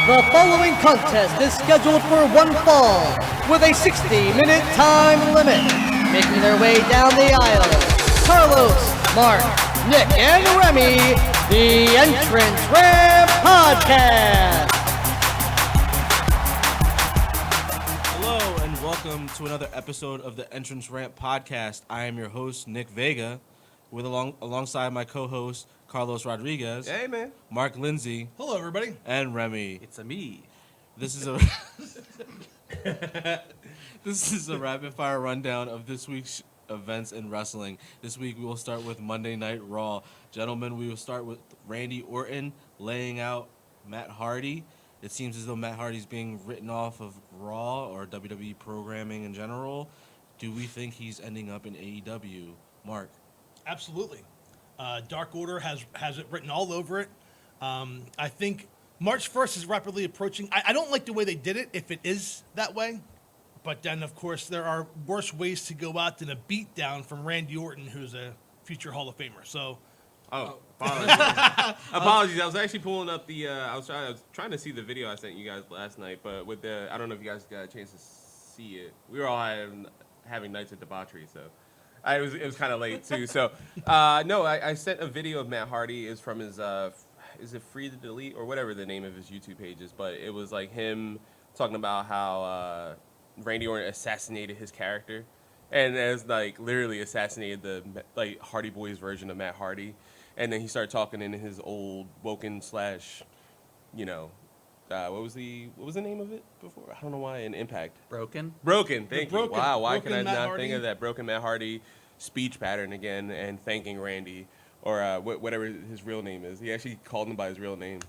The following contest is scheduled for one fall, with a 60-minute time limit. Making their way down the aisle, Carlos, Mark, Nick, and Remy, the Entrance Ramp Podcast. Hello, and welcome to another episode of the Entrance Ramp Podcast. I am your host, Nick Vega, alongside my co-host, Carlos Rodriguez. Hey, man. Mark Lindsay. Hello, everybody. And Remy. It's a me. This is a this is a rapid fire rundown of this week's events in wrestling. This week we will start with Monday Night Raw. Gentlemen, we will start with Randy Orton laying out Matt Hardy. It seems as though Matt Hardy's being written off of Raw or WWE programming in general. Do we think he's ending up in AEW? Mark? Absolutely. Dark Order has it written all over it. I think March 1st is rapidly approaching. I don't like the way they did it, if it is that way. But then, of course, there are worse ways to go out than a beatdown from Randy Orton, who's a future Hall of Famer. So, apologies. Apologies. I was actually pulling up the. I was trying to see the video I sent you guys last night, but with the, I don't know if you guys got a chance to see it. We were all having nights of debauchery, so. It was kind of late too, so no. I sent a video of Matt Hardy. Is from his is it Free to Delete or whatever the name of his YouTube page is, but it was like him talking about how Randy Orton assassinated his character, and as like literally assassinated the like Hardy Boys version of Matt Hardy, and then he started talking in his old Woken / what was the name of it before? I don't know why. In Impact. Broken. Thank you. Wow. Why can I not think of that Broken Matt Hardy speech pattern again and thanking Randy or whatever his real name is? He actually called him by his real name.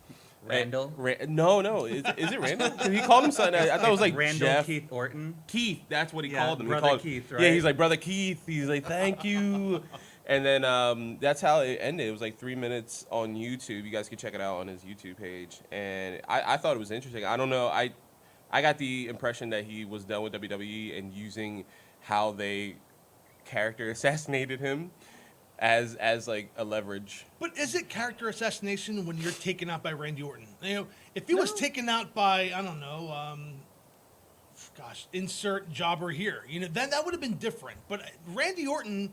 Randall. No. Is it Randall? He called him something. I thought it was like Randall Jeff. Keith Orton. Keith. That's what he called him. Brother Keith. Right? Yeah. He's like Brother Keith. He's like thank you. And then that's how it ended. It was like 3 minutes on YouTube. You guys can check it out on his YouTube page. And I thought it was interesting. I don't know. I got the impression that he was done with WWE and using how they character assassinated him as like a leverage. but is it character assassination when you're taken out by Randy Orton? If he was taken out by, I don't know, insert jobber here, then that would have been different. But Randy Orton.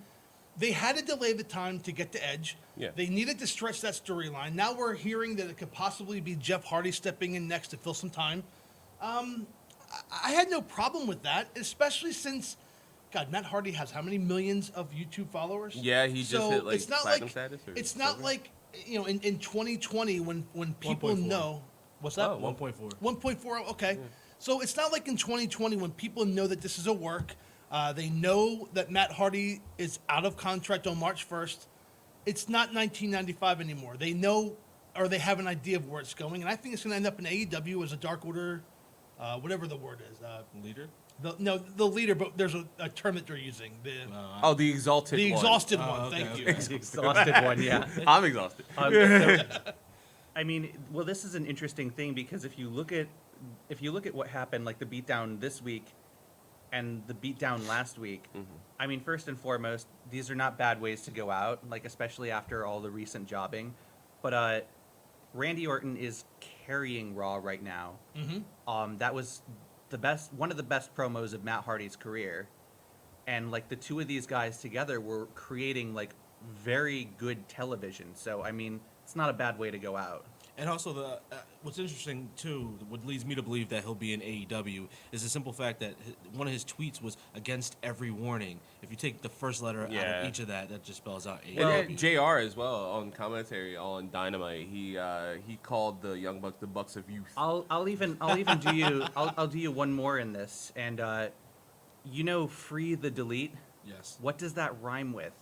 They had to delay the time to get to Edge. Yeah. They needed to stretch that storyline. Now we're hearing that it could possibly be Jeff Hardy stepping in next to fill some time. I had no problem with that, especially since, God, Matt Hardy has how many millions of YouTube followers? Yeah, he just hit like platinum status. Or it's not like in 2020 when people 1.4. know what's that? 1.4. 1.4. Okay, so it's not like in 2020 when people know that this is a work. They know that Matt Hardy is out of contract on March 1st. It's not 1995 anymore. They know, or they have an idea of where it's going, and I think it's going to end up in AEW as a Dark Order, whatever the word is. Leader? The leader, but there's a term that they're using. The exalted one. The exhausted one. Okay, Thank okay. you. Exhausted one, yeah. I'm exhausted. I mean, well, this is an interesting thing because if you look at what happened, like the beatdown this week and the beatdown last week, I mean, first and foremost, these are not bad ways to go out, like especially after all the recent jobbing. But Randy Orton is carrying Raw right now. That was one of the best promos of Matt Hardy's career, and like the two of these guys together were creating like very good television. So I mean, it's not a bad way to go out. And also, what's interesting, too, what leads me to believe that he'll be in AEW is the simple fact that one of his tweets was against every warning. If you take the first letter out of each of that just spells out AEW. And JR as well on commentary on Dynamite. He called the Young Bucks the Bucks of Youth. I'll even do you I'll do you one more in this, and Free the Delete. Yes. What does that rhyme with?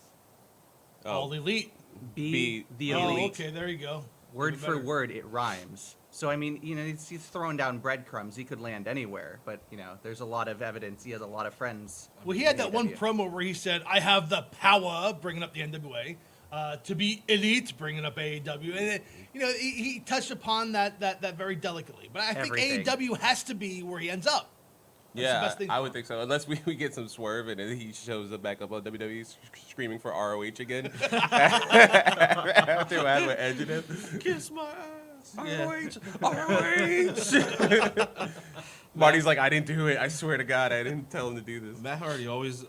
All Elite. Be the Oh, elite. okay, there you go. Word for word, it rhymes. So, I mean, he's throwing down breadcrumbs. He could land anywhere, but, there's a lot of evidence. He has a lot of friends. Well, he had that one promo where he said, I have the power, bringing up the NWA, to be elite, bringing up AEW. And, he touched upon that very delicately. But I think AEW has to be where he ends up. That's the best thing I would think so. Unless we get some swerve and then he shows up back up on WWE screaming for ROH again. After what happened with Edge and him. Kiss my ass. ROH. Marty's like, I didn't do it. I swear to God, I didn't tell him to do this. Matt Hardy always,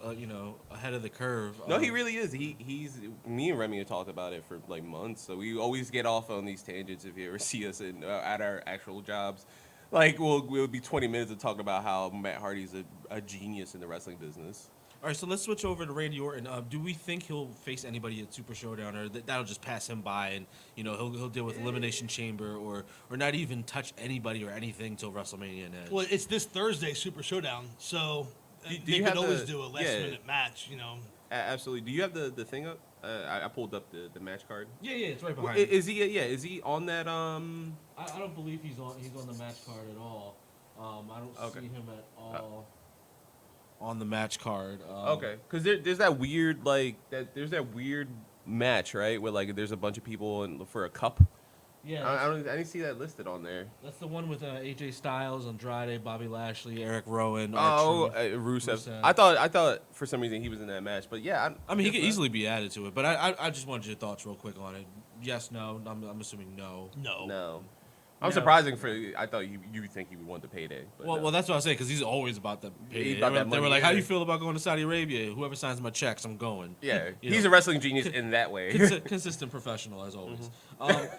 ahead of the curve. No, he really is. He's me and Remy have talked about it for like months. So we always get off on these tangents if you ever see us at our actual jobs. Like we'll be 20 minutes of talking about how Matt Hardy's a genius in the wrestling business. All right, so let's switch over to Randy Orton. Do we think he'll face anybody at Super Showdown, or that'll just pass him by, and he'll deal with Elimination Chamber, or not even touch anybody or anything till WrestleMania and Edge? Well, it's this Thursday, Super Showdown, so they could always do a last-minute match, Absolutely. Do you have the thing up? I pulled up the match card. Yeah, it's right behind. Is he? Is he on that? I don't believe he's on the match card at all. I don't see him at all. On the match card. Okay, because there's that weird there's that weird match, right, where like there's a bunch of people for a cup. Yeah, I didn't see that listed on there. That's the one with AJ Styles, Andrade, Bobby Lashley, Eric Rowan. Rusev. I thought for some reason he was in that match, but yeah. I mean, he could easily be added to it, but I just wanted your thoughts real quick on it. Yes, no. I'm assuming no. No. I'm surprising I thought you think he would want the payday. But well, that's what I say, because he's always about the payday. They were like, how do you feel about going to Saudi Arabia? Whoever signs my checks, I'm going. Yeah, he's a wrestling genius in that way. Consistent professional, as always.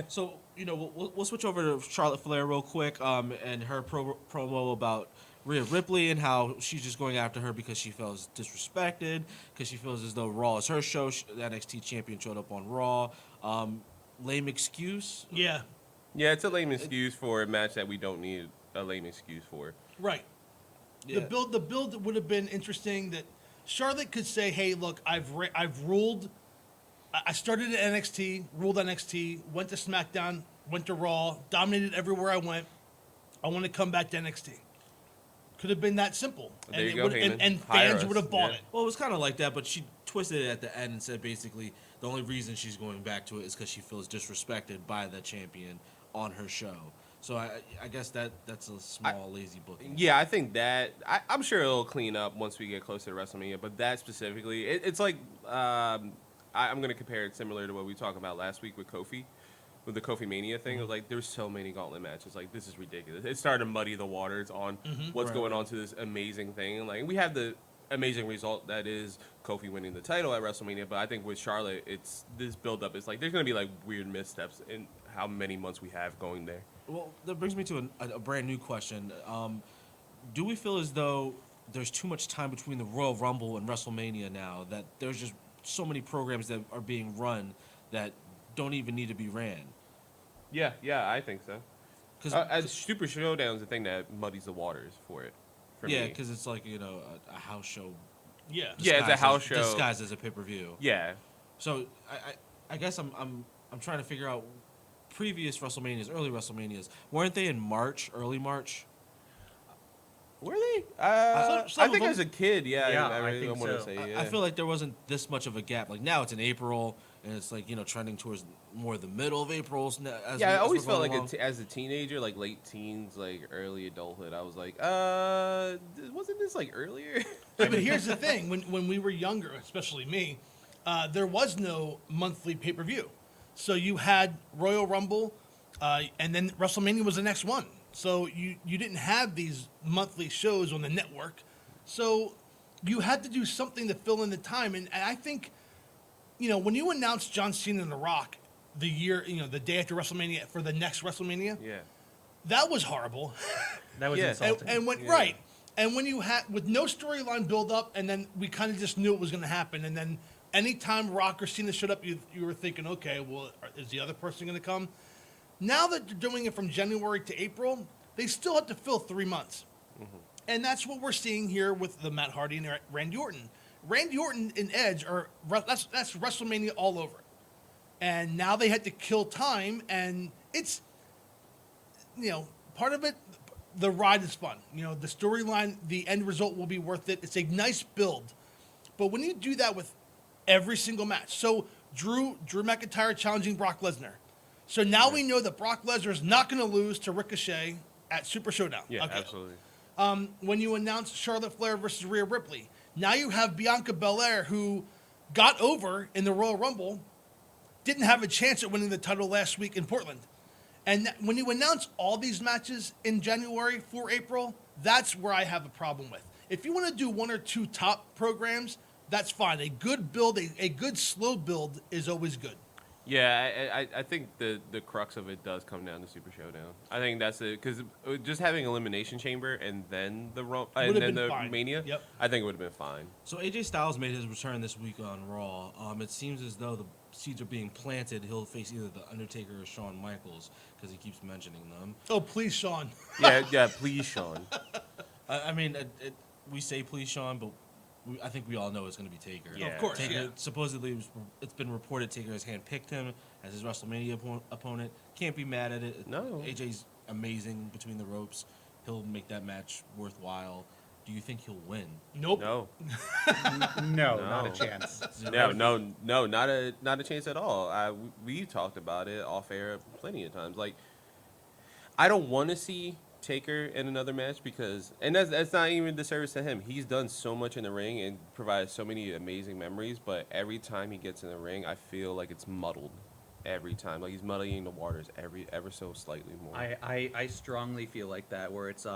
So, we'll switch over to Charlotte Flair real quick and her promo about Rhea Ripley and how she's just going after her because she feels disrespected, because she feels as though Raw is her show. The NXT champion showed up on Raw. Lame excuse. Yeah. Yeah, it's a lame excuse for a match that we don't need a lame excuse for. Right. Yeah. The build would have been interesting that Charlotte could say, "Hey, look, I've ruled. I started at NXT, ruled NXT, went to SmackDown, went to Raw, dominated everywhere I went. I want to come back to NXT." Could have been that simple, there you go, and fans would have bought it. Well, it was kind of like that, but she twisted it at the end and said basically the only reason she's going back to it is because she feels disrespected by the champion on her show. So I guess that's a small lazy booking. Yeah, I think that I'm sure it'll clean up once we get closer to WrestleMania. But that specifically, it's like I'm going to compare it similar to what we talked about last week with Kofi, with the Kofi Mania thing. It was like there's so many gauntlet matches. Like this is ridiculous. It started to muddy the waters on what's going on to this amazing thing. And like we have the amazing result that is Kofi winning the title at WrestleMania. But I think with Charlotte, it's this build up. It's like there's going to be like weird missteps in how many months we have going there. Well, that brings me to a brand new question. Do we feel as though there's too much time between the Royal Rumble and WrestleMania now, that there's just so many programs that are being run that don't even need to be ran? Yeah, I think so. Because Super Showdown is the thing that muddies the waters for it. Yeah, because it's like a house show. Yeah, it's a house show disguised as a pay-per-view. Yeah. So I guess I'm trying to figure out previous WrestleManias, early WrestleManias. Weren't they in March, early March? Were they? I think as a kid, I really don't want to say. Yeah. I feel like there wasn't this much of a gap. Like now it's in April, and it's like trending towards more the middle of April. I always felt like as a teenager, like late teens, like early adulthood, I was like, wasn't this like earlier? Yeah, but here's the thing: when we were younger, especially me, there was no monthly pay-per-view. So you had Royal Rumble, and then WrestleMania was the next one. So you didn't have these monthly shows on the network. So you had to do something to fill in the time. And I think, when you announced John Cena and The Rock the day after WrestleMania for the next WrestleMania, that was horrible. That was insulting. Right. And when you had, with no storyline build up, and then we kind of just knew it was going to happen. And then anytime Rock or Cena showed up, you were thinking, okay, well, is the other person going to come? Now that they're doing it from January to April, they still have to fill 3 months. Mm-hmm. And that's what we're seeing here with the Matt Hardy and Randy Orton. Randy Orton and Edge that's WrestleMania all over. And now they had to kill time, and it's, part of it, the ride is fun. The storyline, the end result will be worth it. It's a nice build. But when you do that with every single match, so Drew McIntyre challenging Brock Lesnar. So now we know that Brock Lesnar is not going to lose to Ricochet at Super Showdown. Yeah, okay. Absolutely. When you announced Charlotte Flair versus Rhea Ripley, now you have Bianca Belair, who got over in the Royal Rumble, didn't have a chance at winning the title last week in Portland. And when you announce all these matches in January for April, that's where I have a problem with. If you want to do 1 or 2 top programs, that's fine. A good build, a good slow build is always good. Yeah, I think the crux of it does come down to Super Showdown. I think that's it, because just having Elimination Chamber and then the and then the fine. Mania, Yep. I think it would have been fine. So AJ Styles made his return this week on Raw. It seems as though the seeds are being planted. He'll face either the Undertaker or Shawn Michaels because he keeps mentioning them. Oh, please, Sean. Yeah, please, Sean. I mean, we say please, Shawn, but I think we all know it's going to be Taker. Yeah. Of course, Taker, yeah. supposedly, it's been reported Taker has handpicked him as his WrestleMania opponent. Can't be mad at it. No. AJ's amazing between the ropes. He'll make that match worthwhile. Do you think he'll win? Nope. No, No, not a chance. no, not a chance at all. We talked about it off air plenty of times. Like, I don't want to see Taker in another match because, and that's not even disservice to him. He's done so much in the ring and provided so many amazing memories. But every time he gets in the ring, I feel like it's muddled. Every time, like he's muddying the waters ever so slightly more. I strongly feel like that, where it's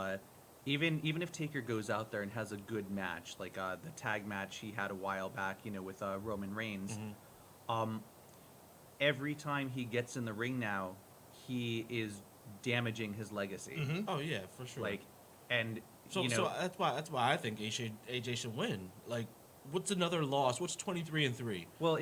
even if Taker goes out there and has a good match, like the tag match he had a while back, with Roman Reigns, every time he gets in the ring now, he is damaging his legacy. Oh yeah, for sure. Like, and so that's why I think AJ should win. Like, what's another loss? What's 23-3? well,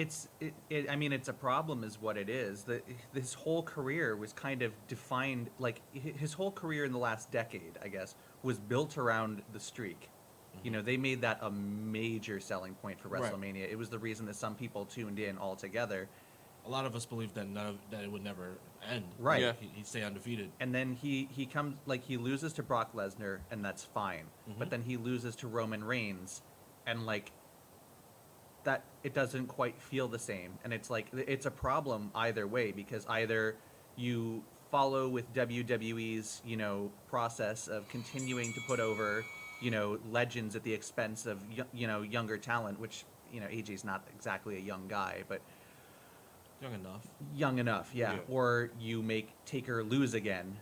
I mean, it's a problem, is what it is. His whole career was kind of defined, like his whole career in the last decade, I guess, was built around the streak. They made that a major selling point for Right. WrestleMania. It was the reason that some people tuned in altogether. A lot of us believe that that it would never end. Right. Yeah. He'd stay undefeated. And then he comes, like, he loses to Brock Lesnar, and that's fine. But then he loses to Roman Reigns, and like that, it doesn't quite feel the same. And it's like, it's a problem either way, because either you follow with WWE's process of continuing to put over legends at the expense of younger talent, which AJ's not exactly a young guy, but Young enough. yeah. Yeah. Or you make Taker lose again.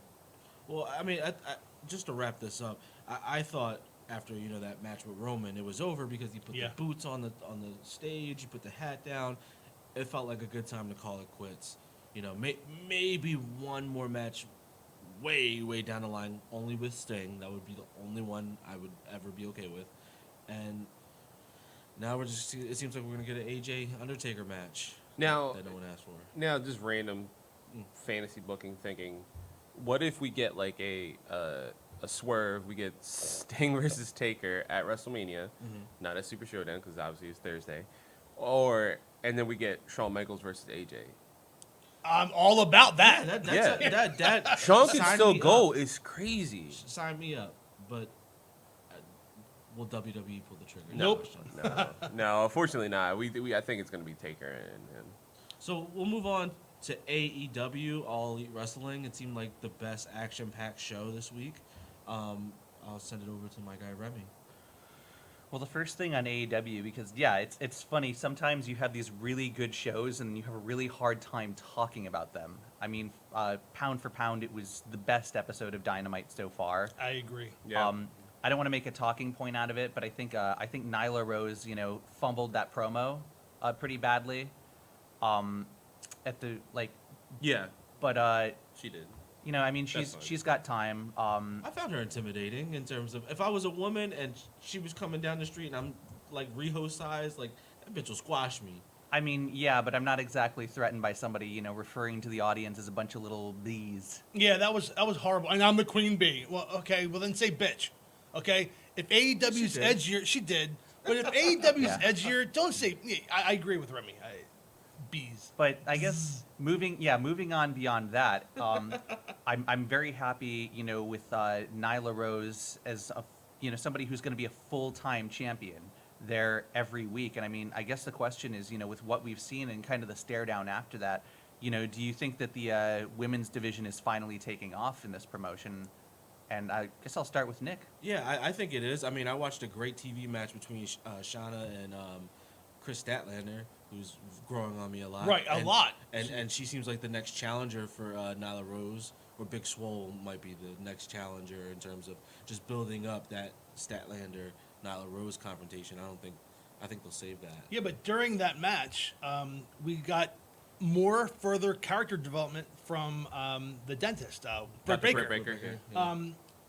Well, I mean, just to wrap this up, I thought after that match with Roman, it was over because he put the boots on the stage, he put the hat down. It felt like a good time to call it quits. Maybe one more match, way down the line, only with Sting. That would be the only one I would ever be okay with. And now it seems like we're gonna get an AJ Undertaker match. Now, That no one asked for. Now, just random fantasy booking thinking. What if we get like a swerve? We get Sting versus Taker at WrestleMania, not at Super Showdown because obviously it's Thursday, and then we get Shawn Michaels versus AJ. I'm all about that. That Shawn can sign still me go. up. It's crazy. Sign me up, but will WWE pull the trigger? Nope. No, unfortunately not. I think it's gonna be Taker and So we'll move on to AEW, All Elite Wrestling. It seemed like the best action-packed show this week. I'll send it over to my guy Remy. Well, the first thing on AEW, because it's funny. Sometimes you have these really good shows and you have a really hard time talking about them. I mean, pound for pound, it was the best episode of Dynamite so far. I agree. yeah. I don't want to make a talking point out of it, but I think Nyla Rose, fumbled that promo pretty badly. At the Yeah, but she did. I mean, That's fine. she's got time. I found her intimidating in terms of if I was a woman and she was coming down the street and I'm like Riho size, like that bitch will squash me. I mean, yeah, but I'm not exactly threatened by somebody, referring to the audience as a bunch of little bees. Yeah, that was horrible. And I'm the queen bee. Well, okay, well then say bitch. Okay? If AEW's She did. edgier, she did. But if AEW's Yeah. edgier, don't say. Yeah, I agree with Remy. Bees. But I guess moving on beyond that, I'm very happy, with Nyla Rose as somebody who's going to be a full-time champion there every week. And I mean, I guess the question is, with what we've seen and kind of the stare down after that, do you think that the women's division is finally taking off in this promotion? And I guess I'll start with Nick. Yeah, I think it is. I mean, I watched a great TV match between Shauna and Chris Statlander. who's growing on me a lot. Right, a lot. And she seems like the next challenger for Nyla Rose, or Big Swole might be the next challenger in terms of just building up that Statlander Nyla Rose confrontation. I think they'll save that. Yeah, but during that match, we got more further character development from the dentist, Britt Baker. Britt Baker, yeah.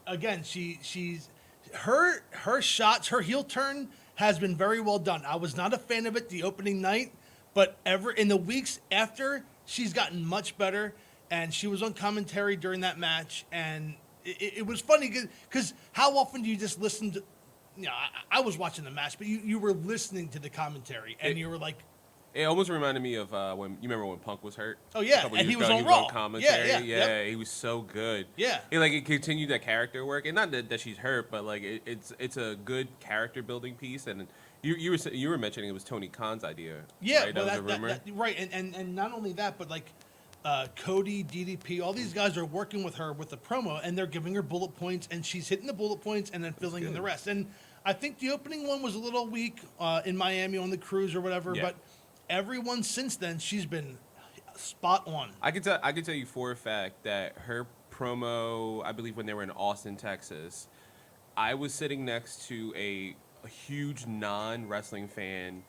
Again, she's her shots, her heel turn has been very well done. I was not a fan of it the opening night, but in the weeks after, she's gotten much better. And she was on commentary during that match, and it was funny because how often do you just listen to? You know, I was watching the match, but you were listening to the commentary, and you were like, it almost reminded me of when you remember when Punk was hurt. Oh yeah, and he was on Raw. Commentary. Yeah, yeah, he was so good. Yeah, it continued that character work, and not that she's hurt, but like it's a good character building piece. And you were mentioning it was Tony Khan's idea. Yeah, right? That was a rumor. Right, and not only that, but like Cody, DDP, all these guys are working with her with the promo, and they're giving her bullet points, and she's hitting the bullet points and then filling in the rest. And I think the opening one was a little weak in Miami on the cruise or whatever, but everyone since then, she's been spot on. I can tell you for a fact that her promo, I believe when they were in Austin, Texas, I was sitting next to a huge non-wrestling fan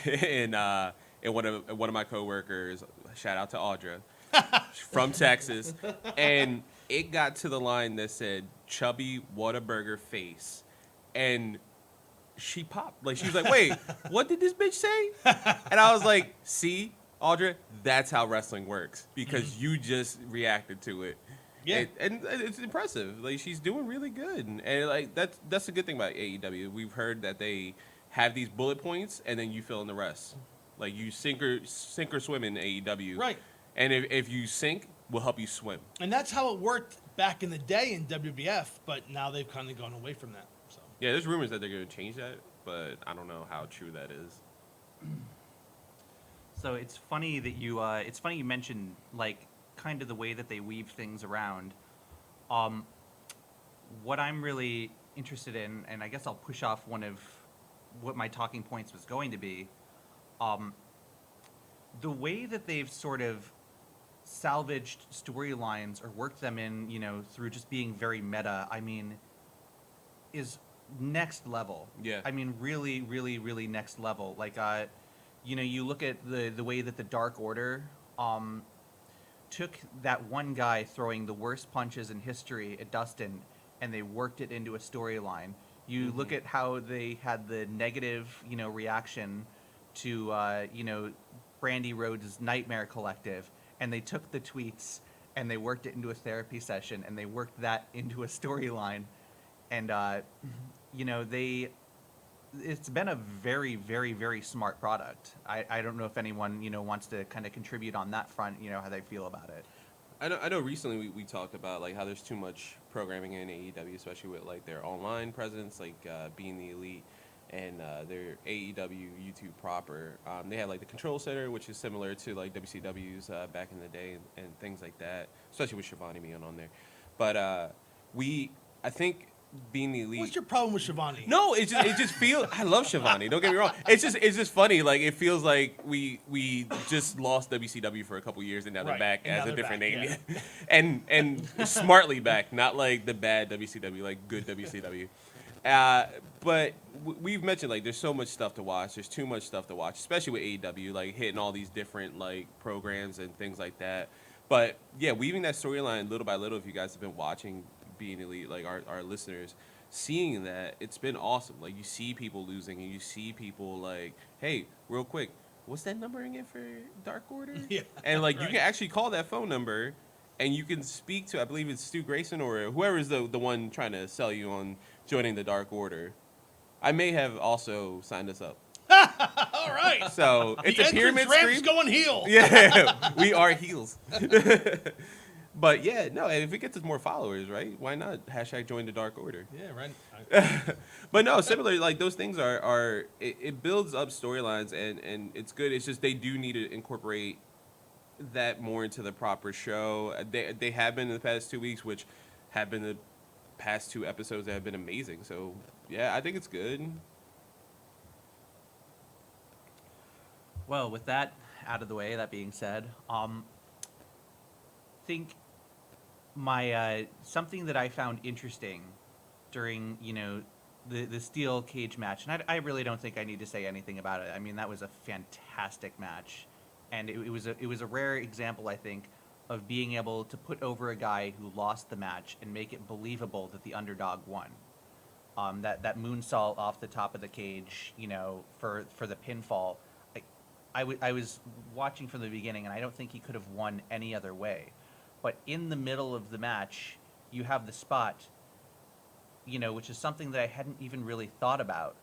in one of my coworkers. Shout out to Audra from Texas, and it got to the line that said "Chubby Whataburger face," and she popped. Like she was like, "Wait, what did this bitch say?" And I was like, "See, Audra, that's how wrestling works because you just reacted to it." Yeah, and it's impressive. Like she's doing really good, and like that's the good thing about AEW. We've heard that they have these bullet points, and then you fill in the rest. Like you sink or swim in AEW, right? And if you sink, we'll help you swim. And that's how it worked back in the day in WBF, but now they've kind of gone away from that. So yeah, there's rumors that they're going to change that, but I don't know how true that is. So it's funny that you mentioned like kind of the way that they weave things around. What I'm really interested in, and I guess I'll push off one of what my talking points was going to be. The way that they've sort of salvaged storylines or worked them in, through just being very meta, I mean, is next level. Yeah. I mean, really, really, really next level. Like, you look at the way that the Dark Order took that one guy throwing the worst punches in history at Dustin, and they worked it into a storyline. You look at how they had the negative, reaction to Brandy Rhodes' Nightmare Collective, and they took the tweets and they worked it into a therapy session, and they worked that into a storyline, and it's been a very, very, very smart product. I don't know if anyone wants to kind of contribute on that front, how they feel about it. I know recently we talked about like how there's too much programming in AEW, especially with like their online presence, like Being the Elite and their AEW YouTube proper. They had like the Control Center, which is similar to like WCW's back in the day and things like that, especially with Shivani being on there. But I think Being the Elite. What's your problem with Shivani? No, it just feels. I love Shivani. Don't get me wrong. It's just funny. Like it feels like we just lost WCW for a couple years and now they're back as a different name, yeah. and smartly back, not like the bad WCW, like good WCW. But we've mentioned like there's so much stuff to watch. There's too much stuff to watch, especially with AEW, like hitting all these different like programs and things like that. But yeah, weaving that storyline little by little. If you guys have been watching Being Elite, like our listeners, seeing that, it's been awesome. Like you see people losing, and you see people like, hey, real quick, what's that number again for Dark Order? Yeah, and like you can actually call that phone number, and you can speak to, I believe it's Stu Grayson or whoever is the one trying to sell you on joining the Dark Order. I may have also signed us up. All right. So it's a pyramid ramp's scheme. going heel. Yeah, we are heels. But yeah, no, if it gets us more followers, right? Why not hashtag join the Dark Order? Yeah, right. But no, similar, like those things are it builds up storylines and it's good. It's just they do need to incorporate that more into the proper show. They have been in the past 2 weeks, which have been the past 2 episodes that have been amazing. So yeah, I think it's good. Well, with that out of the way, that being said, think my something that I found interesting during the steel cage match, and I really don't think I need to say anything about it. I mean, that was a fantastic match, and it was a rare example, I think, of being able to put over a guy who lost the match and make it believable that the underdog won. That moonsault off the top of the cage, for the pinfall. I was watching from the beginning, and I don't think he could have won any other way. But in the middle of the match, you have the spot, which is something that I hadn't even really thought about.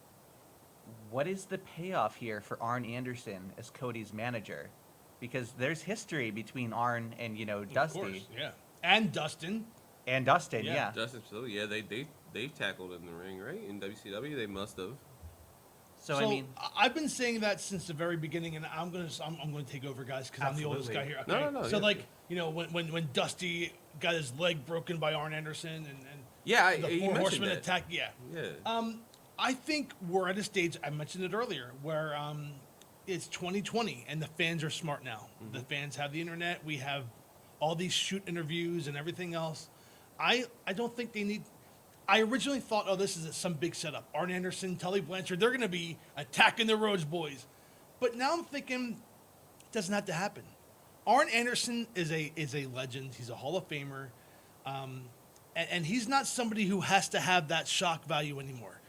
What is the payoff here for Arn Anderson as Cody's manager? Because there's history between Arn and, Dusty. Of course, yeah. And Dustin. And Dustin, Yeah. yeah. Justin, so yeah, they've tackled in the ring, right? In WCW, they must have. So I mean, I've been saying that since the very beginning, and I'm gonna take over, guys, because I'm the oldest guy here. No, Okay? no, no, So yeah. when Dusty got his leg broken by Arn Anderson and Yeah, the you Four mentioned Horsemen that. attack, yeah. Yeah. I think we're at a stage, I mentioned it earlier, where it's 2020 and the fans are smart now. Mm-hmm. The fans have the internet. We have all these shoot interviews and everything else. I don't think they need. I originally thought, oh, this is some big setup. Arn Anderson, Tully Blanchard, they're going to be attacking the Rhodes boys. But now I'm thinking, it doesn't have to happen. Arn Anderson is a legend. He's a Hall of Famer. And he's not somebody who has to have that shock value anymore.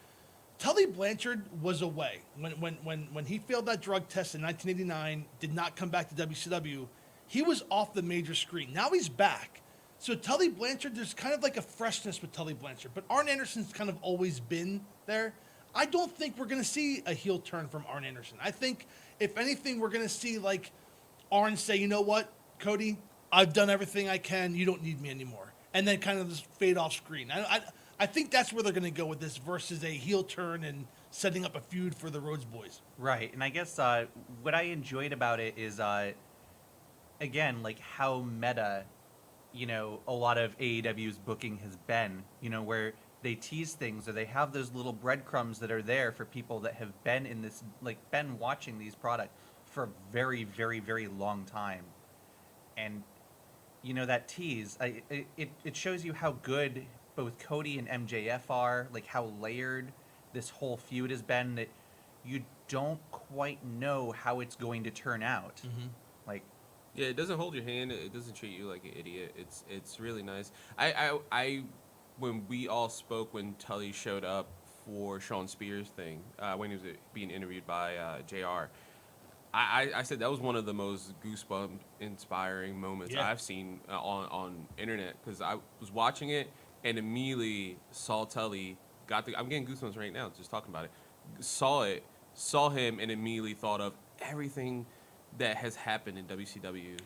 Tully Blanchard was away. When he failed that drug test in 1989, did not come back to WCW, he was off the major screen. Now he's back. So Tully Blanchard, there's kind of like a freshness with Tully Blanchard, but Arn Anderson's kind of always been there. I don't think we're going to see a heel turn from Arn Anderson. I think, if anything, we're going to see like Arn say, you know what, Cody, I've done everything I can. You don't need me anymore. And then kind of just fade off screen. I think that's where they're going to go with this versus a heel turn and setting up a feud for the Rhodes boys. right. And I guess what I enjoyed about it is, again, like how meta, a lot of AEW's booking has been, where they tease things or they have those little breadcrumbs that are there for people that have been in this, like been watching these products for a very, very, very long time. And, that tease, it shows you how good both Cody and MJF are, like how layered this whole feud has been, that you don't quite know how it's going to turn out. Mm-hmm. Like, Yeah, it doesn't hold your hand. It doesn't treat you like an idiot. It's really nice. I when we all spoke when Tully showed up for Sean Spears' thing, when he was being interviewed by JR, I said that was one of the most goosebump inspiring moments I've seen on internet, because I was watching it and immediately saw Tully, I'm getting goosebumps right now just talking about it. Saw him and immediately thought of everything that has happened in WCW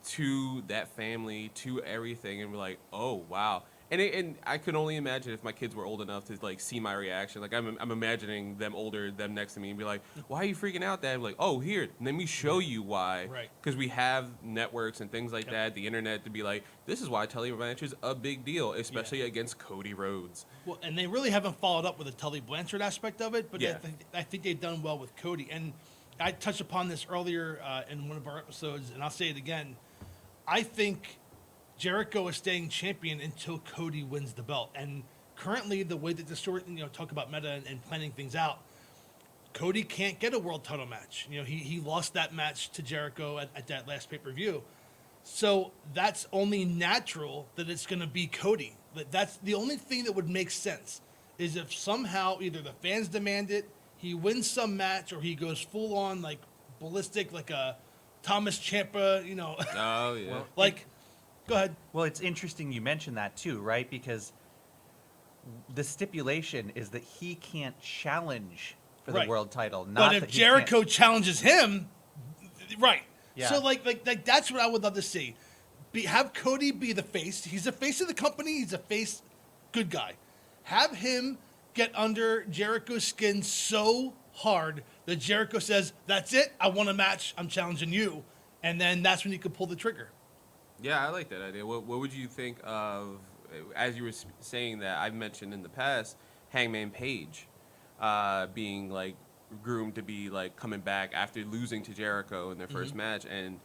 to that family, to everything, and we're like, oh wow. And I could only imagine if my kids were old enough to like see my reaction. Like I'm imagining them older, them next to me, and be like, why are you freaking out, Dad? I'm like, oh, here, let me show you why. Right. Because we have networks and things like that, the internet, to be like, this is why Tully Blanchard's a big deal, especially against Cody Rhodes. Well, and they really haven't followed up with the Tully Blanchard aspect of it, but Yeah. I think they've done well with Cody. And I touched upon this earlier in one of our episodes, and I'll say it again. I think Jericho is staying champion until Cody wins the belt. And currently, the way that the story, talk about meta and planning things out, Cody can't get a world title match. He lost that match to Jericho at that last pay-per-view. So that's only natural that it's going to be Cody. That's the only thing that would make sense, is if somehow either the fans demand it, he wins some match, or he goes full on like ballistic, like a Thomas Ciampa, Oh yeah. Well, go ahead. Well, it's interesting you mentioned that too, right? Because the stipulation is that he can't challenge for the Right. world title. Not But if that he Jericho can't- challenges him, right? Yeah. So like that's what I would love to see. Have Cody be the face. He's the face of the company. He's a face, good guy. Have him get under Jericho's skin so hard that Jericho says, "That's it. I want a match. I'm challenging you," and then that's when you could pull the trigger. Yeah, I like that idea. What would you think of, as you were saying that, I've mentioned in the past, Hangman Page being like groomed to be like coming back after losing to Jericho in their first match, and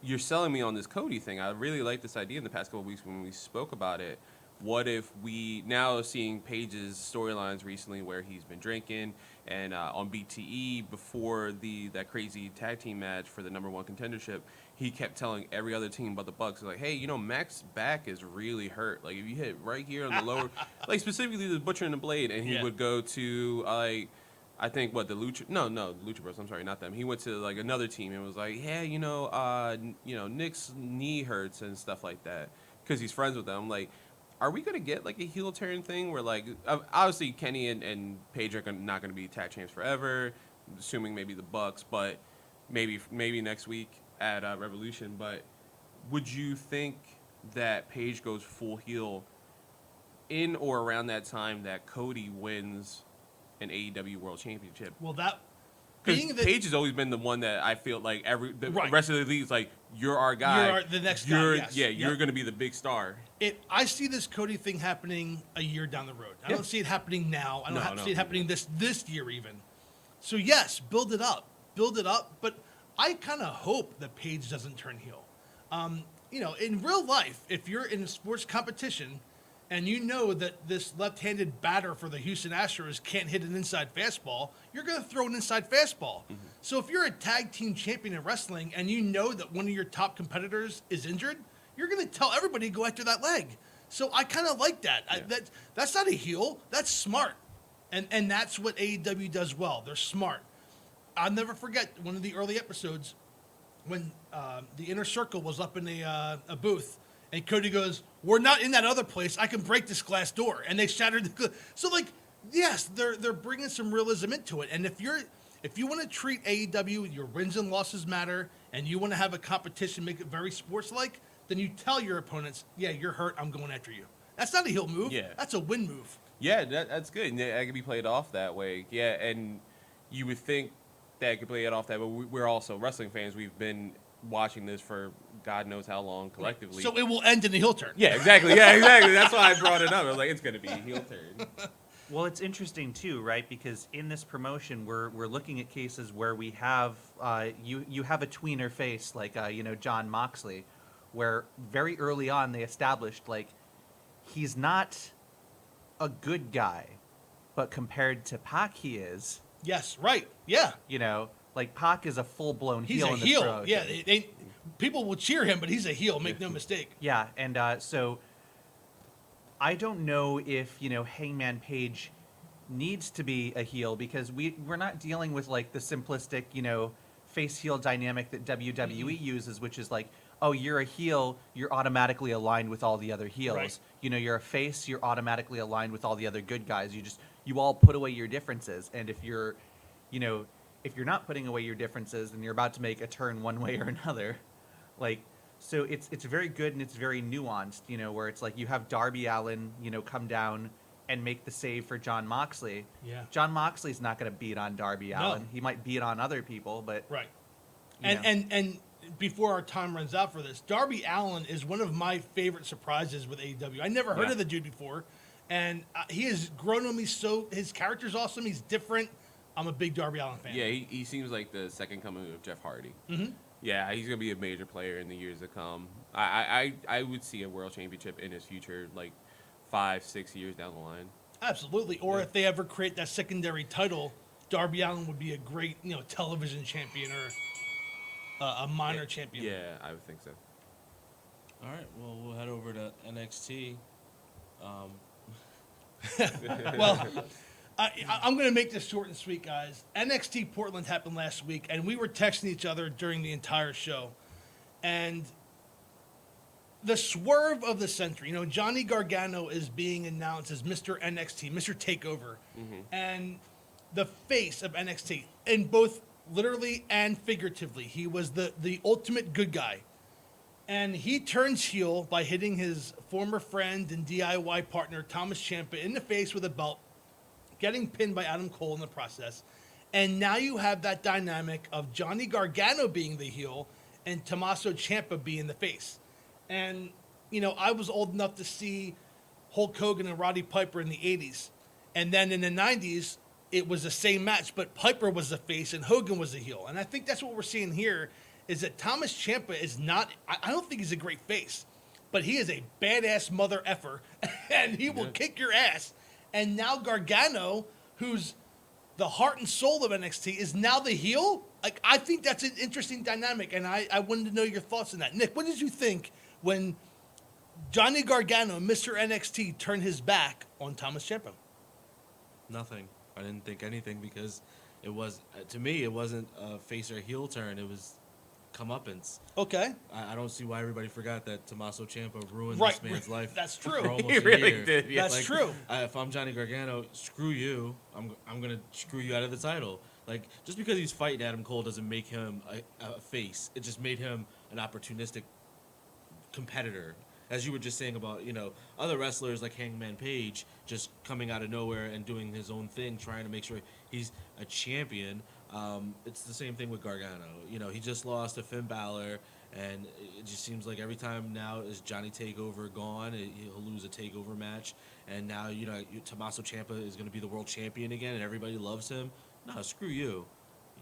you're selling me on this Cody thing. I really like this idea in the past couple of weeks when we spoke about it. What if we now seeing Paige's storylines recently where he's been drinking and on BTE before that crazy tag team match for the #1 contendership, he kept telling every other team about the Bucks, like, hey, Mac's back is really hurt. Like, if you hit right here on the lower, like specifically the Butcher and the Blade, and he would go to like, I think the Lucha, no, the Lucha Bros. I'm sorry, not them. He went to like another team and was like, yeah, Nick's knee hurts and stuff like that because he's friends with them. Like, are we gonna get like a heel turn thing where like obviously Kenny and Paige are not gonna be tag champs forever, assuming maybe the Bucks, but maybe next week at Revolution. But would you think that Paige goes full heel in or around that time that Cody wins an AEW World Championship? Well, that because being that Paige has always been the one that I feel like the Right. rest of the league's like, you're our guy. You're the next guy, yes. Yeah, Yep. you're going to be the big star. I see this Cody thing happening a year down the road. I Yeah. don't see it happening now. I don't No. see it happening this year even. So yes, build it up. But I kind of hope that Paige doesn't turn heel. In real life, if you're in a sports competition and you know that this left-handed batter for the Houston Astros can't hit an inside fastball, you're going to throw an inside fastball. So if you're a tag team champion in wrestling and you know that one of your top competitors is injured, you're going to tell everybody to go after that leg. So I kind of like that. Yeah. That's not a heel. That's smart. And that's what AEW does well. They're smart. I'll never forget one of the early episodes when the Inner Circle was up in a booth, and Cody goes, "We're not in that other place. I can break this glass door." And they shattered the so like, yes, they're bringing some realism into it. And if you want to treat AEW, your wins and losses matter, and you want to have a competition, make it very sports-like, then you tell your opponents, "Yeah, you're hurt. I'm going after you." That's not a heel move. Yeah. That's a win move. Yeah, that's good. And that can be played off that way. Yeah, and you would think that could play it off that, but we're also wrestling fans. We've been watching this for God knows how long collectively. So it will end in a heel turn. Yeah, exactly. That's why I brought it up. I was like, it's going to be a heel turn. Well, it's interesting too, right? Because in this promotion, we're looking at cases where we have you have a tweener face like John Moxley, where very early on they established like he's not a good guy, but compared to Pac, he is. Yes, right. Yeah. Like Pac is a full blown He's heel a in this heel. promotion. Yeah, people will cheer him, but he's a heel. Make no mistake. Yeah, and so I don't know if Hangman Page needs to be a heel because we're not dealing with like the simplistic face heel dynamic that WWE uses, which is like, oh, you're a heel, you're automatically aligned with all the other heels. Right. You're a face, you're automatically aligned with all the other good guys. You all put away your differences, and if you're not putting away your differences, then you're about to make a turn one way or another. Like, so it's very good and it's very nuanced, where it's like you have Darby Allin, come down and make the save for John Moxley. Yeah. John Moxley's not going to beat on Darby Allin. He might beat on other people, but Right. you know. And before our time runs out for this, Darby Allin is one of my favorite surprises with AEW. I never heard of the dude before, and he has grown on me. So his character's awesome. He's different. I'm a big Darby Allin fan. Yeah, he seems like the second coming of Jeff Hardy. Mm-hmm. Yeah, he's going to be a major player in the years to come. I would see a world championship in his future, like 5-6 years down the line. Absolutely. Or if they ever create that secondary title, Darby Allin would be a great, television champion or a minor champion. Yeah, I would think so. All right, well, we'll head over to NXT. Well, I'm going to make this short and sweet, guys. NXT Portland happened last week, and we were texting each other during the entire show. And the swerve of the century, Johnny Gargano is being announced as Mr. NXT, Mr. Takeover, and the face of NXT, in both literally and figuratively. He was the ultimate good guy. And he turns heel by hitting his former friend and DIY partner, Thomas Ciampa, in the face with a belt, getting pinned by Adam Cole in the process. And now you have that dynamic of Johnny Gargano being the heel and Tommaso Ciampa being the face. And, I was old enough to see Hulk Hogan and Roddy Piper in the 80s. And then in the 90s, it was the same match, but Piper was the face and Hogan was the heel. And I think that's what we're seeing here is that Thomas Ciampa is not, I don't think he's a great face, but he is a badass mother effer, and he will kick your ass. And now Gargano, who's the heart and soul of NXT, is now the heel. Like, I think that's an interesting dynamic, and I wanted to know your thoughts on that. Nick, what did you think when Johnny Gargano, Mr. NXT, turned his back on Thomas Ciampa? Nothing. I didn't think anything because it was, to me, it wasn't a face or heel turn. It was comeuppance. Okay. I don't see why everybody forgot that Tommaso Ciampa ruined Right. this man's life. That's true. For almost He a really year. did. Yeah. That's true. If I'm Johnny Gargano, screw you. I'm gonna screw you out of the title. Like, just because he's fighting Adam Cole doesn't make him a face. It just made him an opportunistic competitor. As you were just saying about, other wrestlers like Hangman Page just coming out of nowhere and doing his own thing, trying to make sure he's a champion. It's the same thing with Gargano. He just lost to Finn Balor, and it just seems like every time now is Johnny Takeover gone, he'll lose a Takeover match, and now Tommaso Ciampa is going to be the world champion again, and everybody loves him. No, screw you.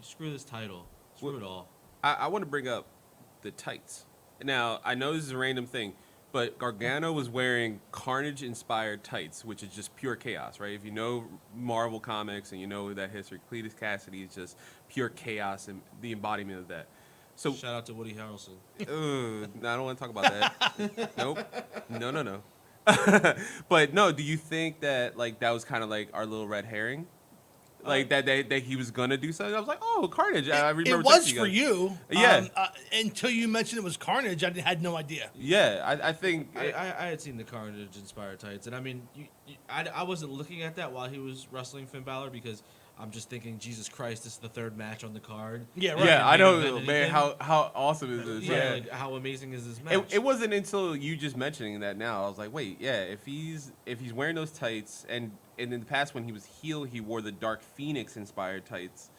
Screw this title. Screw it all. I want to bring up the tights. Now, I know this is a random thing, but Gargano was wearing Carnage-inspired tights, which is just pure chaos, right? If you know Marvel Comics and you know that history, Cletus Cassidy is just pure chaos and the embodiment of that. So Shout out to Woody Harrelson. no, I don't want to talk about that. Nope. No. But no, do you think that that was kind of like our little red herring? Like that he was gonna do something. I was like, oh, Carnage. I remember. It was for you. Yeah. Until you mentioned it was Carnage, I had no idea. Yeah, I think. I had seen the Carnage-inspired tights, and I mean, I wasn't looking at that while he was wrestling Finn Balor because I'm just thinking, Jesus Christ, this is the third match on the card. Yeah, right. Yeah, I know, Anything. man. How awesome is this? Right, Yeah. like, how amazing is this match? It wasn't until you just mentioning that now I was like, wait, yeah. If he's wearing those tights, and in the past when he was heel, he wore the Dark Phoenix inspired tights.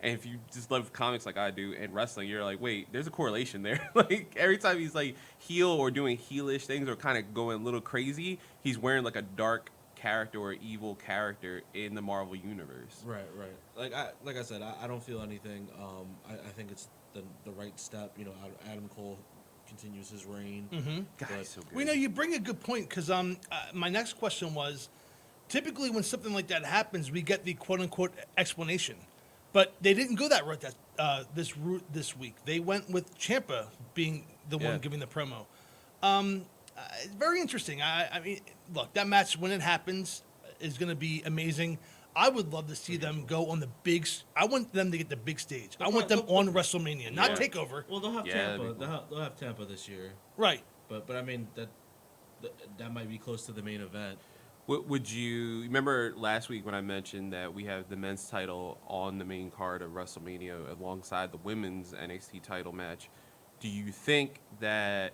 And if you just love comics like I do and wrestling, you're like, wait, there's a correlation there. Like every time he's like heel or doing heelish things or kind of going a little crazy, he's wearing like a dark character or evil character in the Marvel universe. Right. Like I said, I don't feel anything. I think it's the right step. Adam Cole continues his reign. Mm-hmm. God, he's so good. Well, you bring a good point because my next question was, typically when something like that happens, we get the quote-unquote explanation. But they didn't go that route this week. They went with Ciampa being the one giving the promo. Very interesting. I mean, look, that match, when it happens, is going to be amazing. I would love to see them go on the big. I want them to get the big stage. I want them on WrestleMania, not Takeover. Well, they'll have Yeah, Tampa. that'd be They'll have Tampa this year. Right. But I mean that might be close to the main event. Would you remember last week when I mentioned that we have the men's title on the main card of WrestleMania alongside the women's NXT title match? Do you think that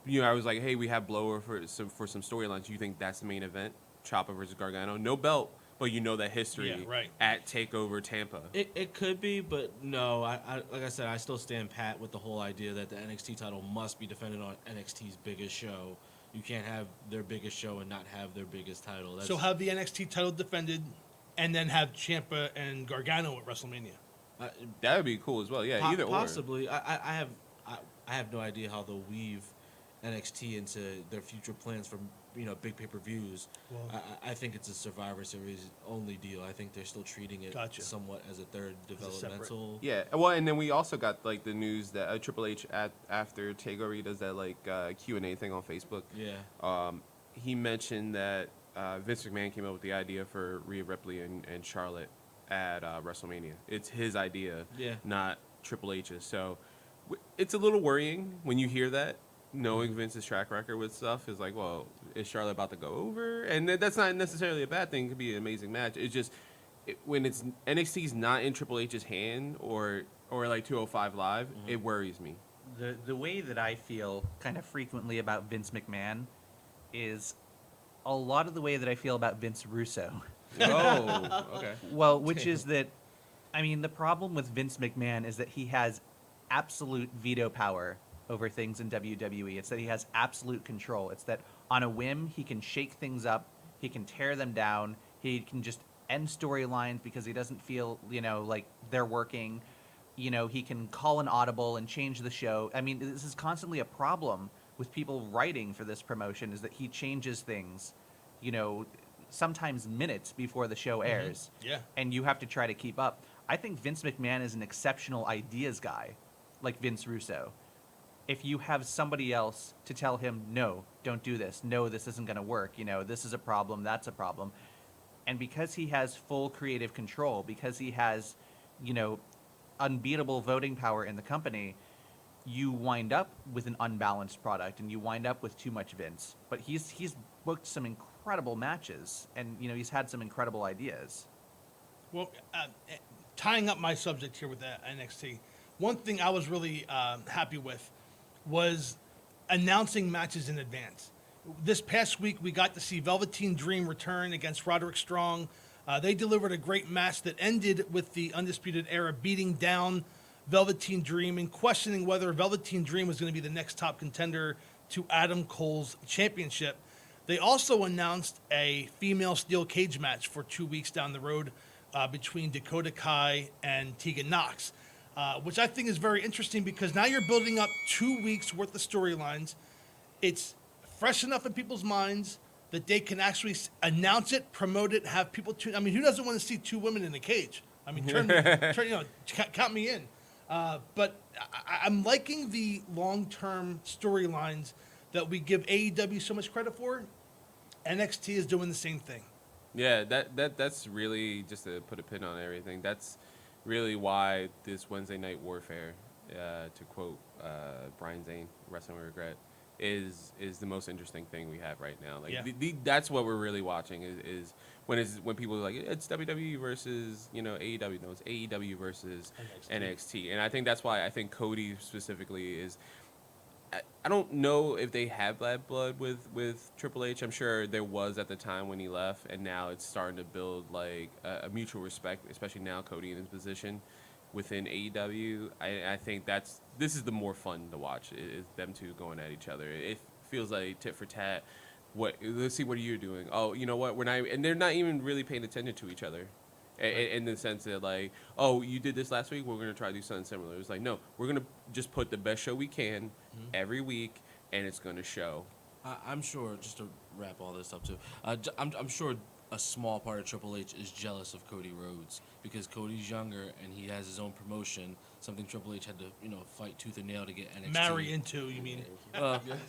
I was like, hey, we have Blower for some storylines. Do you think that's the main event? Ciampa versus Gargano, no belt, but that history at Takeover Tampa. It could be, but no. I like I said, I still stand pat with the whole idea that the NXT title must be defended on NXT's biggest show. You can't have their biggest show and not have their biggest title. So have the NXT title defended, and then have Ciampa and Gargano at WrestleMania. That would be cool as well. Yeah, either possibly. I have no idea how they'll weave NXT into their future plans for big pay-per-views. Well, I think it's a Survivor Series only deal. I think they're still treating it somewhat as a third developmental. Yeah, well, and then we also got the news that Triple H after Takeover, he does that Q&A thing on Facebook. Yeah. He mentioned that Vince McMahon came up with the idea for Rhea Ripley and Charlotte at WrestleMania. It's his idea, not Triple H's. So it's a little worrying when you hear that. Knowing Vince's track record with stuff is like, well, is Charlotte about to go over? And that's not necessarily a bad thing. It could be an amazing match. It's just when it's NXT's not in Triple H's hand or like 205 Live, it worries me. The way that I feel kind of frequently about Vince McMahon is a lot of the way that I feel about Vince Russo. Oh, okay. Well, which is that, I mean, the problem with Vince McMahon is that he has absolute veto power over things in WWE. It's that he has absolute control. It's that on a whim, he can shake things up, he can tear them down, he can just end storylines because he doesn't feel, like they're working. He can call an audible and change the show. I mean, this is constantly a problem with people writing for this promotion, is that he changes things, sometimes minutes before the show airs. Yeah. And you have to try to keep up. I think Vince McMahon is an exceptional ideas guy, like Vince Russo. If you have somebody else to tell him, no, don't do this. No, this isn't going to work. This is a problem. That's a problem. And because he has full creative control, because he has, unbeatable voting power in the company, you wind up with an unbalanced product and you wind up with too much Vince. But he's booked some incredible matches and, he's had some incredible ideas. Well, tying up my subject here with the NXT, one thing I was really happy with was announcing matches in advance. This past week, we got to see Velveteen Dream return against Roderick Strong. They delivered a great match that ended with the Undisputed Era beating down Velveteen Dream and questioning whether Velveteen Dream was going to be the next top contender to Adam Cole's championship. They also announced a female steel cage match for 2 weeks down the road between Dakota Kai and Tegan Nox. Which I think is very interesting because now you're building up 2 weeks worth of storylines. It's fresh enough in people's minds that they can actually announce it, promote it, have people tune. I mean, who doesn't want to see two women in a cage? I mean, count me in. But I'm liking the long-term storylines that we give AEW so much credit for. NXT is doing the same thing. Yeah, that's really, just to put a pin on everything, that's really why this Wednesday Night Warfare, to quote Brian Zane, Wrestling with Regret, is the most interesting thing we have right now. Like, that's what we're really watching is when people are like, it's WWE versus AEW. No, it's AEW versus NXT. And I think that's why I think Cody specifically is. I don't know if they have that blood with Triple H. I'm sure there was at the time when he left, and now it's starting to build like a mutual respect, especially now Cody in his position within AEW. I think this is the more fun to watch, is them two going at each other. It feels like tit for tat. Let's see, what are you doing? Oh, you know what? We're not, and they're not even really paying attention to each other. In the sense that, like, oh, you did this last week, we're going to try to do something similar. It's like, no, we're going to just put the best show we can every week, and it's going to show. I'm sure, just to wrap all this up too, I'm sure a small part of Triple H is jealous of Cody Rhodes because Cody's younger and he has his own promotion, something Triple H had to, fight tooth and nail to get NXT. Marry into, you mean?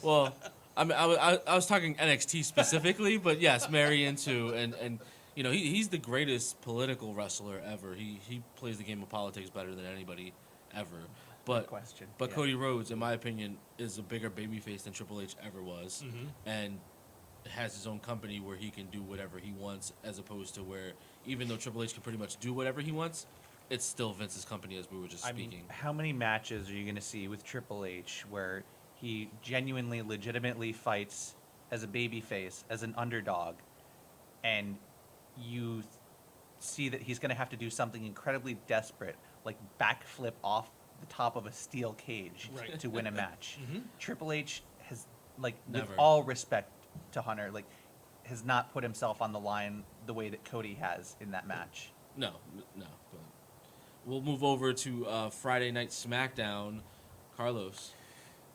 Well, I mean, I was talking NXT specifically, but yes, marry into, and he's the greatest political wrestler ever. He plays the game of politics better than anybody ever. But Cody Rhodes, in my opinion, is a bigger babyface than Triple H ever was, and has his own company where he can do whatever he wants, as opposed to where, even though Triple H can pretty much do whatever he wants, it's still Vince's company, as we were just speaking. Mean, how many matches are you going to see with Triple H where he genuinely, legitimately fights as a babyface, as an underdog, and you see that he's going to have to do something incredibly desperate, like backflip off the top of a steel cage to win a match? Triple H has, like, Never. with all respect to Hunter, like, has not put himself on the line the way that Cody has in that match. No. But we'll move over to Friday Night SmackDown. Carlos.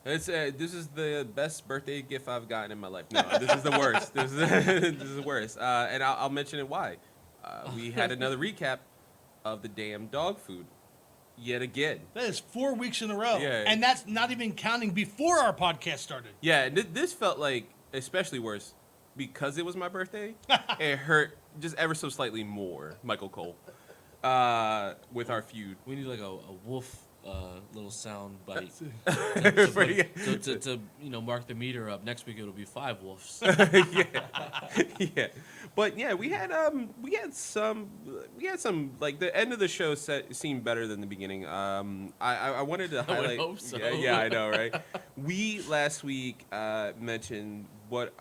This is the best birthday gift I've gotten in my life. No, this is the worst. This is the worst. And I'll mention it why. We had another recap of the damn dog food. Yet again. That is 4 weeks in a row. Yeah. And that's not even counting before our podcast started. Yeah, this felt like especially worse because it was my birthday. It hurt just ever so slightly more, Michael Cole, with our feud. We need like a wolf little sound bite to mark the meter up. Next week it'll be 5 wolves. yeah. But yeah, we had some like the end of the show seemed better than the beginning. I wanted to highlight. I would hope so. Yeah, I know, right? We last week mentioned what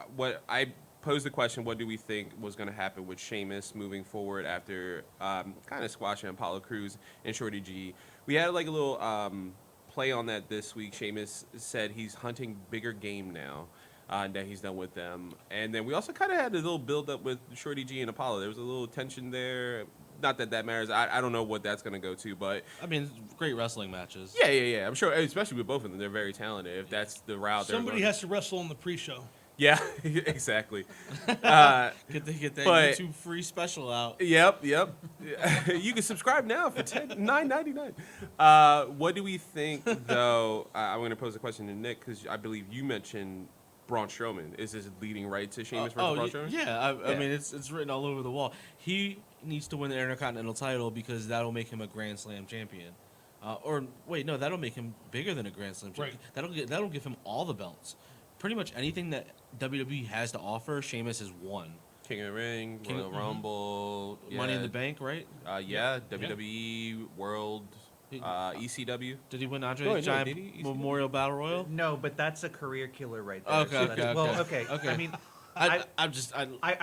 I posed the question, what do we think was going to happen with Sheamus moving forward after kind of squashing Apollo Crews and Shorty G. We had like a little play on that this week. Sheamus said he's hunting bigger game now. that he's done with them. And then we also kind of had a little build up with Shorty G and Apollo. There was a little tension there. Not that that matters. I don't know what that's going to go to, but I mean, great wrestling matches. yeah. I'm sure, especially with both of them, they're very talented. If that's the route Somebody has to wrestle on the pre-show. Yeah, exactly. Get that But- YouTube free special out. Yep. You can subscribe now for $9.99. What do we think, though? I'm going to pose a question to Nick because I believe you mentioned Braun Strowman. Is this leading right to Sheamus versus Braun Strowman? Yeah. I mean, it's written all over the wall. He needs to win the Intercontinental title because that'll make him a Grand Slam champion. Or wait, no, that'll make him bigger than a Grand Slam champion. Right. That'll give him all the belts. Pretty much anything that WWE has to offer, Sheamus has won. King of the Ring, Royal Rumble, Money in the Bank, right? WWE, World, ECW. Did he win Andre No, the Giant did he? Memorial Battle Royal? No, but that's a career killer right there. Okay, that's- okay. I mean, I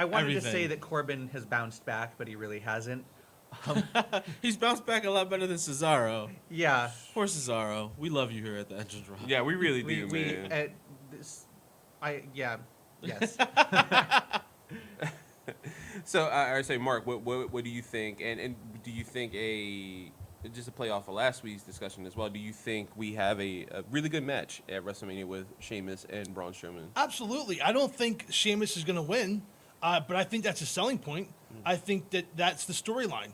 wanted to say everything. that Corbin has bounced back, but he really hasn't. He's bounced back a lot better than Cesaro. Yeah. Poor Cesaro. We love you here at the Engine Rock. Yeah, we really do, man. Yes. So I say, Mark, what do you think? And do you think just to play off of last week's discussion as well, do you think we have a really good match at WrestleMania with Sheamus and Braun Strowman? Absolutely. I don't think Sheamus is going to win, but I think that's a selling point. I think that's the storyline.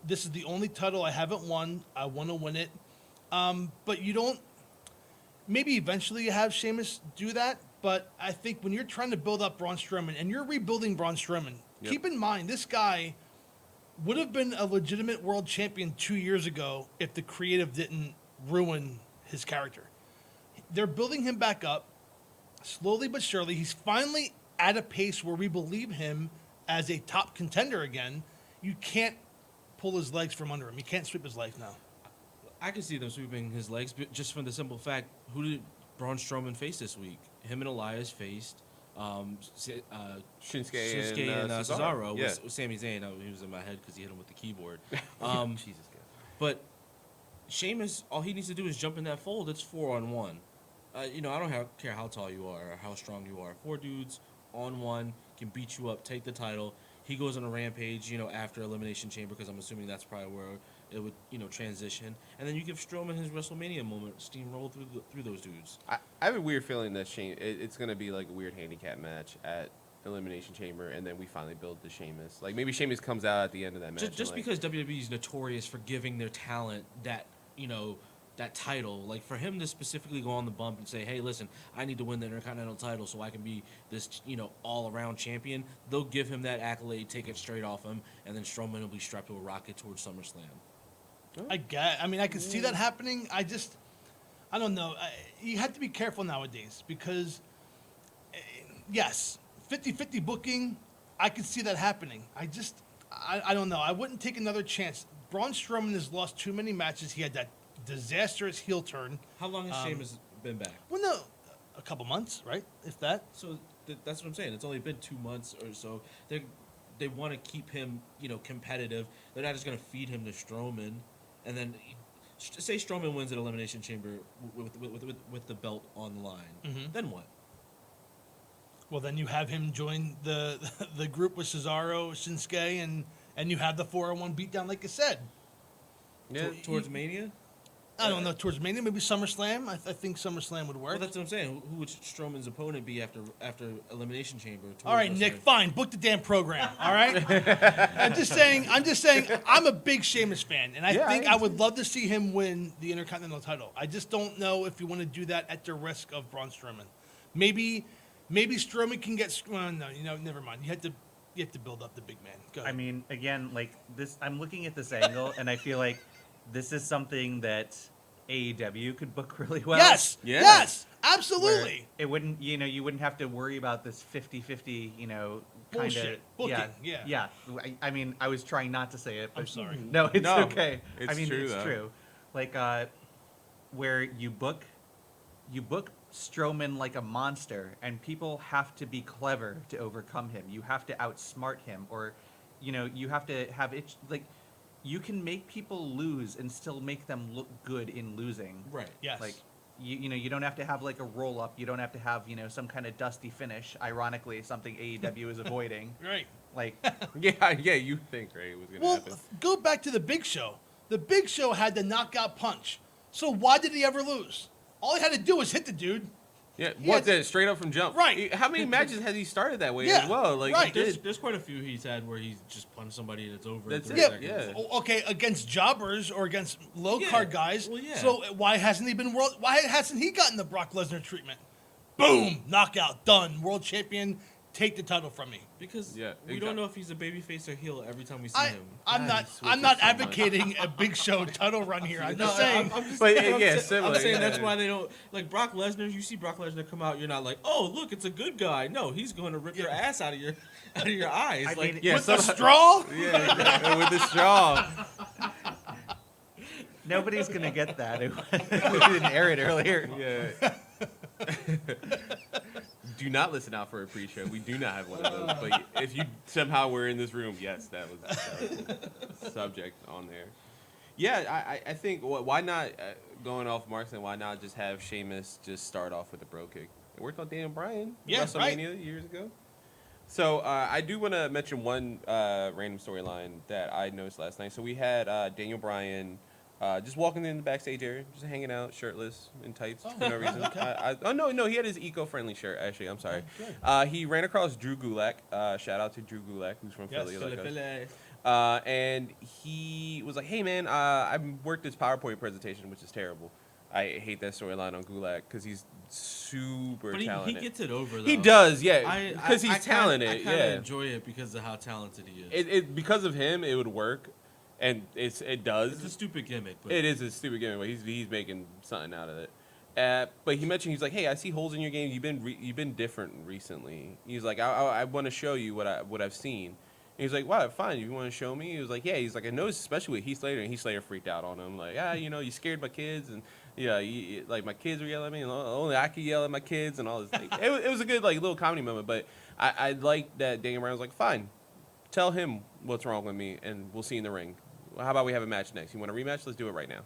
This is the only title I haven't won. I want to win it. But you don't, maybe eventually you have Sheamus do that. But I think when you're trying to build up Braun Strowman and you're rebuilding Braun Strowman, keep in mind this guy would have been a legitimate world champion 2 years ago if the creative didn't ruin his character. They're building him back up slowly but surely. He's finally at a pace where we believe him as a top contender again. You can't pull his legs from under him. You can't sweep his legs now. I can see them sweeping his legs, but just from the simple fact, who did Braun Strowman face this week? Him and Elias faced Shinsuke and Cesaro Yeah. with Sami Zayn. He was in my head because he hit him with the keyboard. Jesus, God. But Sheamus, all he needs to do is jump in that fold. It's 4-on-1. I don't care how tall you are or how strong you are. 4 dudes on one can beat you up, take the title. He goes on a rampage, after Elimination Chamber, because I'm assuming that's probably where it would, transition. And then you give Strowman his WrestleMania moment, steamroll through those dudes. I have a weird feeling that it's going to be like a weird handicap match at Elimination Chamber, and then we finally build the Sheamus. Like, maybe Sheamus comes out at the end of that match. Just because WWE is notorious for giving their talent that, that title, like for him to specifically go on the bump and say, hey, listen, I need to win the Intercontinental title so I can be this, all-around champion, they'll give him that accolade, take it straight off him, and then Strowman will be strapped to a rocket towards SummerSlam. I can see that happening. I don't know. You have to be careful nowadays because, yes, 50-50 booking, I could see that happening. I don't know. I wouldn't take another chance. Braun Strowman has lost too many matches. He had that disastrous heel turn. How long has Sheamus been back? Well, no, a couple months, right? If that. So that's what I'm saying. It's only been 2 months or so. They want to keep him, competitive. They're not just going to feed him to Strowman, and then say Strowman wins at Elimination Chamber with the belt on the line. Then what? Well, then you have him join the group with Cesaro, Shinsuke, and you have the 4-on-1 beatdown, like I said. Yeah. Towards Mania? I don't know, towards Mania, maybe SummerSlam. I think SummerSlam would work. Well, that's what I'm saying. Who would Strowman's opponent be after Elimination Chamber? All right, Nick, fine. Book the damn program, all right? I'm just saying, I'm a big Sheamus fan, and I would love to see him win the Intercontinental title. I just don't know if you want to do that at the risk of Braun Strowman. Maybe Strowman can get... no, never mind. You have to build up the big man. Go ahead. I mean, again, like this, I'm looking at this angle, and I feel like this is something that AEW could book really well. Yes, absolutely. It wouldn't, you wouldn't have to worry about this 50-50, kind of Bullshit booking. Yeah. I mean, I was trying not to say it, but I'm sorry. No, it's No, okay. it's true, though. True. Like, where you book Strowman like a monster, and people have to be clever to overcome him. You have to outsmart him, or, you have to have it like. You can make people lose and still make them look good in losing. Right. Yes. Like, You don't have to have like a roll up. You don't have to have some kind of dusty finish. Ironically, something AEW is avoiding. Right. Like, Yeah, you think right it was gonna Well, happen? go back to the Big Show. The Big Show had the knockout punch. So why did he ever lose? All he had to do was hit the dude. Yeah, yeah, what's that? Straight up from jump. Right. How many matches has he started that way Yeah, as well? Like, right. he did. There's quite a few he's had where he's just punched somebody and it's over. That's in it, 30 yeah. seconds. Okay, against jobbers or against low Yeah, card guys. well, yeah. So why hasn't he been world? Why hasn't he gotten the Brock Lesnar treatment? Boom, knockout, done, world champion. Take the title from me. Because Yeah, we don't know if he's a babyface or heel every time we see him. I'm God, not. he switches I'm not so much. advocating a Big Show title run here. I'm No, just saying. I'm just, But, I'm yeah, sa- similar, I'm saying yeah. that's why they don't like Brock Lesnar. You see Brock Lesnar come out, you're not like, oh look, it's a good guy. No, he's going to rip your ass out of your eyes. I like, mean, Yeah, with the some- straw. Yeah, exactly, with the straw. nobody's gonna get that. We didn't air it earlier. Yeah. Do not listen out for a pre-show. We do not have one of those. But if you somehow were in this room, yes, that was the subject on there. Yeah, I think why not going off Mark's and why not just have Sheamus just start off with a bro kick? It worked on Daniel Bryan Yeah, WrestleMania years ago. So I do want to mention one random storyline that I noticed last night. So we had Daniel Bryan just walking in the backstage area, just hanging out, shirtless, in tights for no reason. No, he had his eco-friendly shirt. Actually, I'm sorry. He ran across Drew Gulak. Shout out to Drew Gulak, who's from Yes, Philly. Philly, like us. Philly. And he was like, "Hey man, I worked this PowerPoint presentation, which is terrible. I hate that storyline on Gulak because he's super But he talented. gets it over though. He does, yeah, I- because I he's kinda- talented. I kinda Yeah, enjoy it because of how talented he is. it because of him, it would work, and it does. It's a stupid gimmick, but It is a stupid game, but he's making something out of it. But he mentioned, he's like, "Hey, I see holes in your game. You've been different recently." He's like, "I want to show you what I've seen." And he's like, "Wow, fine. You want to show me?" He was like, "Yeah." He's like, "I noticed, especially with Heath Slater." And Heath Slater freaked out on him, like, you scared my kids, and like my kids were yelling at me, and only I could yell at my kids, and all this. Like, it was a good like little comedy moment. But I like that Daniel Bryan was like, "Fine, tell him what's wrong with me, and we'll see in the ring. How about we have a match next? You want a rematch? Let's do it right now."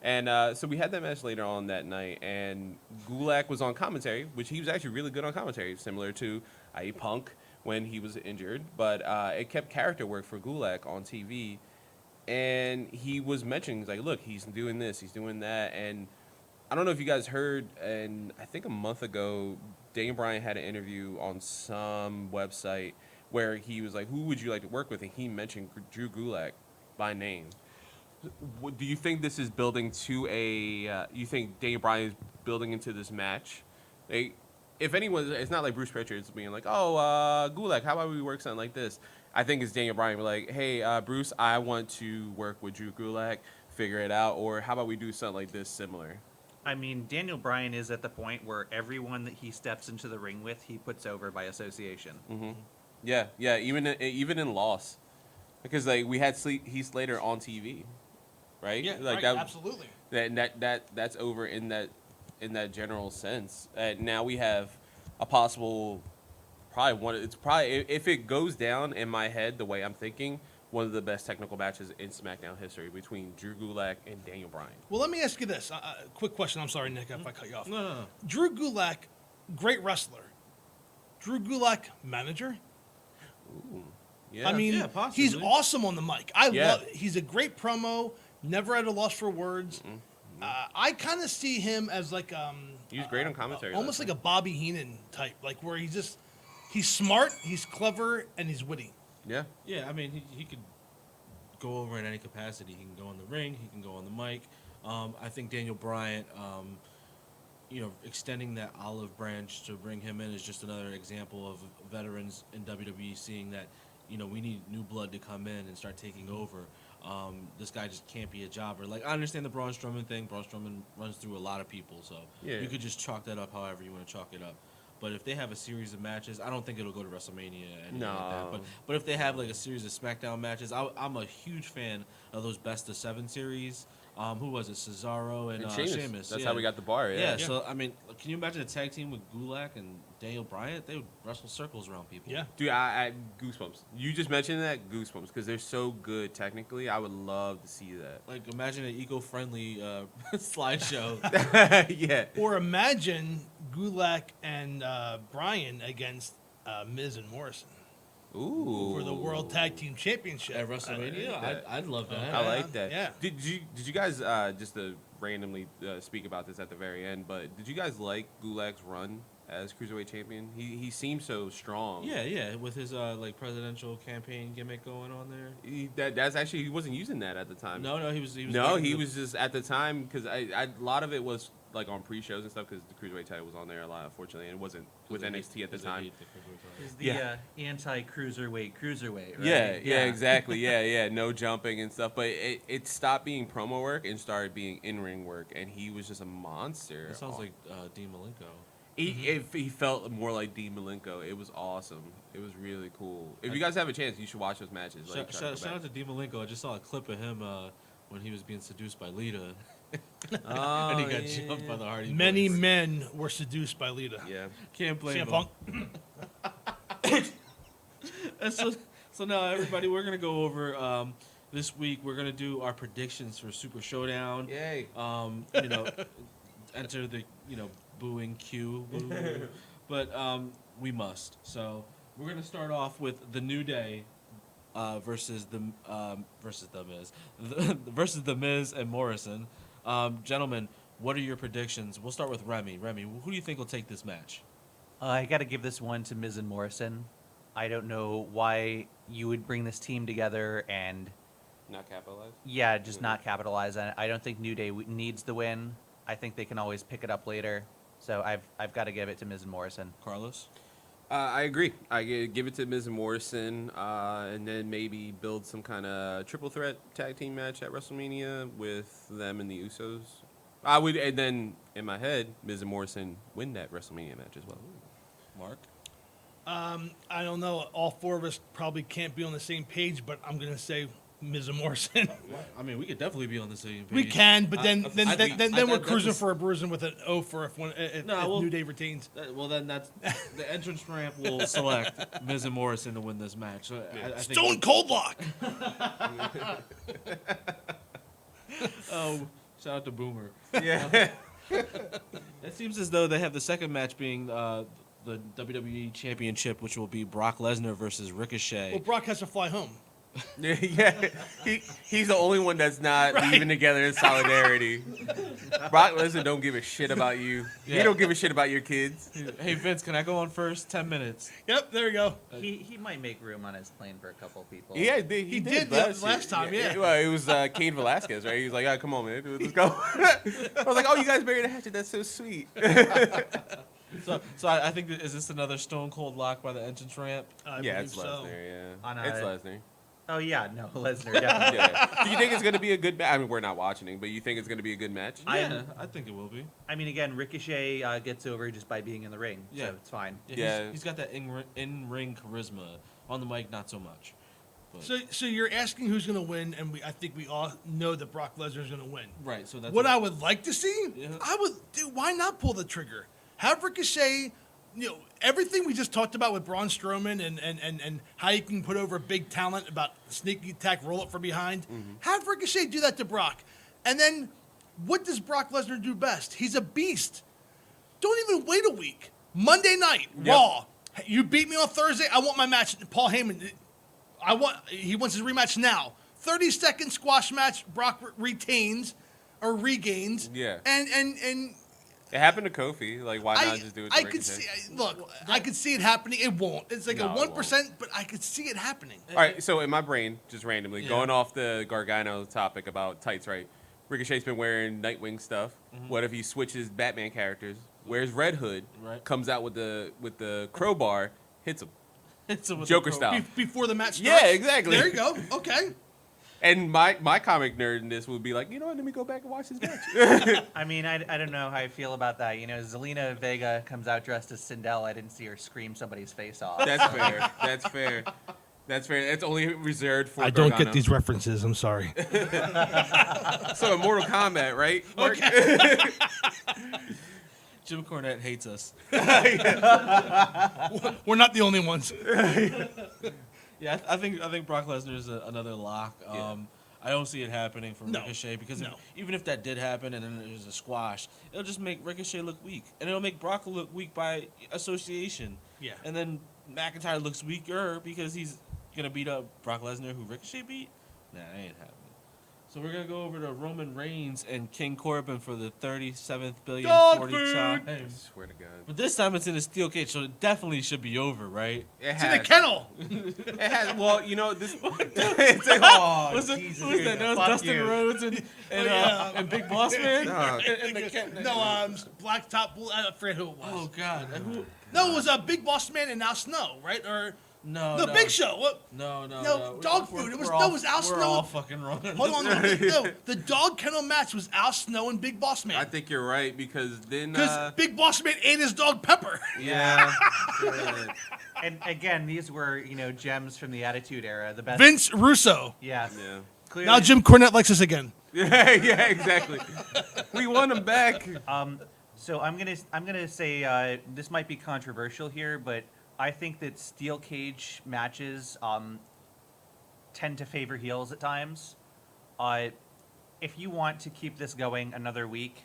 And so we had that match later on that night, and Gulak was on commentary, which he was actually really good on commentary, similar to I.E. Punk when he was injured. But it kept character work for Gulak on TV, and he was mentioning, he's like, "Look, he's doing this, he's doing that." And I don't know if you guys heard, and I think a month ago, Daniel Bryan had an interview on some website where he was like, "Who would you like to work with?" And he mentioned Drew Gulak by name. Do you think this is building to a? You think Daniel Bryan is building into this match? If anyone, it's not like Bruce Pritchard's being like, "Oh, Gulak, how about we work something like this?" I think it's Daniel Bryan like, "Hey, Bruce, I want to work with Drew Gulak, figure it out, or how about we do something like this similar?" I mean, Daniel Bryan is at the point where everyone that he steps into the ring with, he puts over by association. Mm-hmm. Yeah, even in loss, because like we had Heath Slater on TV, right? Yeah, like right, that, absolutely. That's over in that general sense. Now we have a possible, probably one. It's probably, if it goes down in my head the way I'm thinking, one of the best technical matches in SmackDown history between Drew Gulak and Daniel Bryan. Well, let me ask you this. Quick question. I'm sorry, Nick, if I cut you off. no. Drew Gulak, great wrestler. Drew Gulak, manager. Ooh, yeah. I mean, Yeah, possibly. he's awesome on the mic. Yeah. He's a great promo. Never at a loss for words. I kind of see him as like he was great on commentary. almost like a Bobby Heenan type, like where he's smart, he's clever, and he's witty. Yeah. Yeah, I mean, he could go over in any capacity. He can go on the ring. He can go on the mic. I think Daniel Bryan, extending that olive branch to bring him in is just another example of veterans in WWE seeing that, we need new blood to come in and start taking over. This guy just can't be a jobber. Like, I understand the Braun Strowman thing. Braun Strowman runs through a lot of people, so Yeah. you could just chalk that up however you want to chalk it up. But if they have a series of matches, I don't think it'll go to WrestleMania or anything like that. But if they have like a series of SmackDown matches, I'm a huge fan of those best of 7 series. Who was it? Cesaro and Sheamus. That's yeah. how we got the bar. Yeah. So I mean, can you imagine a tag team with Gulak and Daniel Bryan? They would wrestle circles around people. Yeah. Dude, I goosebumps. You just mentioned that, goosebumps, because they're so good technically. I would love to see that. Like imagine an eco-friendly slideshow. Yeah. Or imagine Gulak and Bryan against Miz and Morrison Ooh. for the World Tag Team Championship At WrestleMania, I'd love that. I like that. Yeah. Did you guys just to randomly speak about this at the very end? But did you guys like Gulak's run as cruiserweight champion? He seemed so strong. Yeah, with his like presidential campaign gimmick going on there. That's actually, he wasn't using that at the time. No, he was. No, he was just at the time, because a lot of it was like on pre-shows and stuff, because the cruiserweight title was on there a lot, unfortunately, and it wasn't with NXT at the time. He's the Yeah. anti-cruiserweight, right? Yeah, exactly. Yeah, no jumping and stuff. But it stopped being promo work and started being in-ring work, and he was just a monster. That sounds like Dean Malenko. He felt more like Dean Malenko. It was awesome. It was really cool. If you guys have a chance, you should watch those matches. Like, Shout out to Dean Malenko. I just saw a clip of him when he was being seduced by Lita. Oh, And he got jumped by the Hardy Many Boys. men were seduced by Lita. Yeah. Can't blame CM him. Punk. And so now, everybody, we're going to go over this week. We're going to do our predictions for Super Showdown. Yay. Enter the, booing queue. Boo. But we must. So we're going to start off with the New Day versus the Miz. Versus the Miz and Morrison. Gentlemen, what are your predictions? We'll start with Remy. Remy, who do you think will take this match? I got to give this one to Miz and Morrison. I don't know why you would bring this team together and Not capitalized? just not capitalize on it. I don't think New Day needs the win. I think they can always pick it up later. So I've got to give it to Miz and Morrison. Carlos? I agree. I give it to Miz and Morrison, and then maybe build some kind of triple threat tag team match at WrestleMania with them and the Usos. I would, and then in my head, Miz and Morrison win that WrestleMania match as well. Mark? I don't know. All four of us probably can't be on the same page, but I'm going to say Miz and Morrison. I mean, we could definitely be on the same page. We can, but then we're cruising was- for a bruising with an O for if New Day retains. Well, then that's the entrance ramp will select Miz and Morrison to win this match. So I think Stone Cold Lock. Oh, shout out to Boomer. Yeah. It seems as though they have the second match being the WWE Championship, which will be Brock Lesnar versus Ricochet. Well, Brock has to fly home. Yeah. He's the only one that's not Right. leaving together in solidarity. Brock Lesnar don't give a shit about you. Yeah. He don't give a shit about your kids. Hey Vince, can I go on first? 10 minutes. Yep, there you go. He might make room on his plane for a couple people. Yeah, he did last time, yeah. Well, it was Cain Velasquez, right? He was like, "Yeah, come on, man, let's go." I was like, "Oh, you guys buried a hatchet. That's so sweet." So I think is this another Stone Cold Lock by the entrance ramp? I Yeah, believe it's so. Lesnar. Yeah, On it's a- Lesnar. Oh yeah, no, Lesnar. Definitely. Yeah. Do you think it's gonna be a good match? I mean, we're not watching it, but you think it's gonna be a good match? Yeah, I think it will be. I mean, again, Ricochet gets over just by being in the ring, Yeah. so it's fine. Yeah. He's got that in-ring charisma. On the mic, not so much. But, So you're asking who's going to win, and I think we all know that Brock Lesnar is going to win. right, so that's What I would like to see, Yeah. why not pull the trigger? Have Ricochet, everything we just talked about with Braun Strowman and how you can put over big talent about sneaky attack, roll up from behind. Mm-hmm. Have Ricochet do that to Brock. And then what does Brock Lesnar do best? He's a beast. Don't even wait a week. Monday night, Yep. Raw. You beat me on Thursday. I want my match. Paul Heyman. He wants his rematch now. 30-second squash match. Brock retains or regains. Yeah. And It happened to Kofi. Like, why not just do it? To I could Ricochet? see. Look, I could see it happening. It won't. It's like No, a it won't. 1%, but I could see it happening. All right, so in my brain, just randomly, Yeah. going off the Gargano topic about tights, right? Ricochet's been wearing Nightwing stuff. What if he switches Batman characters? Wears Red Hood, Right. comes out with the crowbar, hits him. It's a- with Joker the style. Before the match Yeah, starts. exactly. There you go. Okay. And my comic nerdness would be like, you know what? Let me go back and watch this match. I mean, I don't know how I feel about that. Zelina Vega comes out dressed as Sindel. I didn't see her scream somebody's face off. That's fair. That's fair. That's fair. It's only reserved for I don't Gargano. get these references. I'm sorry. So in Mortal Kombat, right? Mark? Jim Cornette hates us. We're not the only ones. Yeah, I think Brock Lesnar is another lock. Yeah. I don't see it happening for No. Ricochet because No. even if that did happen and then there's a squash, it'll just make Ricochet look weak, and it'll make Brock look weak by association. Yeah. And then McIntyre looks weaker because he's gonna beat up Brock Lesnar, who Ricochet beat. Nah, that ain't happening. So we're gonna go over to Roman Reigns and King Corbin for the 37th billion Dog 40 food! time. I swear to God. But this time it's in a steel cage, so it definitely should be over, right? It It's in the has. kennel. It has. Well, you know this. It's like, oh, What's that? Jesus. Who's that? That was Fuck Dustin you. Rhodes and yeah. and Big Boss Man. No. And the cat- Black Top. I forget who it was. Oh God. Who? No, it was a Big Boss Man and now Snow, right? Or No. Big Show. What? No. Dog We're- food. It we're was all- was Al We're Snow. all fucking wrong. Hold on. No, the dog kennel match was Al Snow and Big Boss I Man. think you're right because then. Because Big Boss Man ate his dog Pepper. Yeah. Good. And again, these were gems from the Attitude Era. The best. Vince Russo. Yes. Yeah. Clearly, Now Jim Cornette likes us again. Yeah, exactly. We want him back. So I'm gonna say this might be controversial here, but I think that steel cage matches tend to favor heels at times. If you want to keep this going another week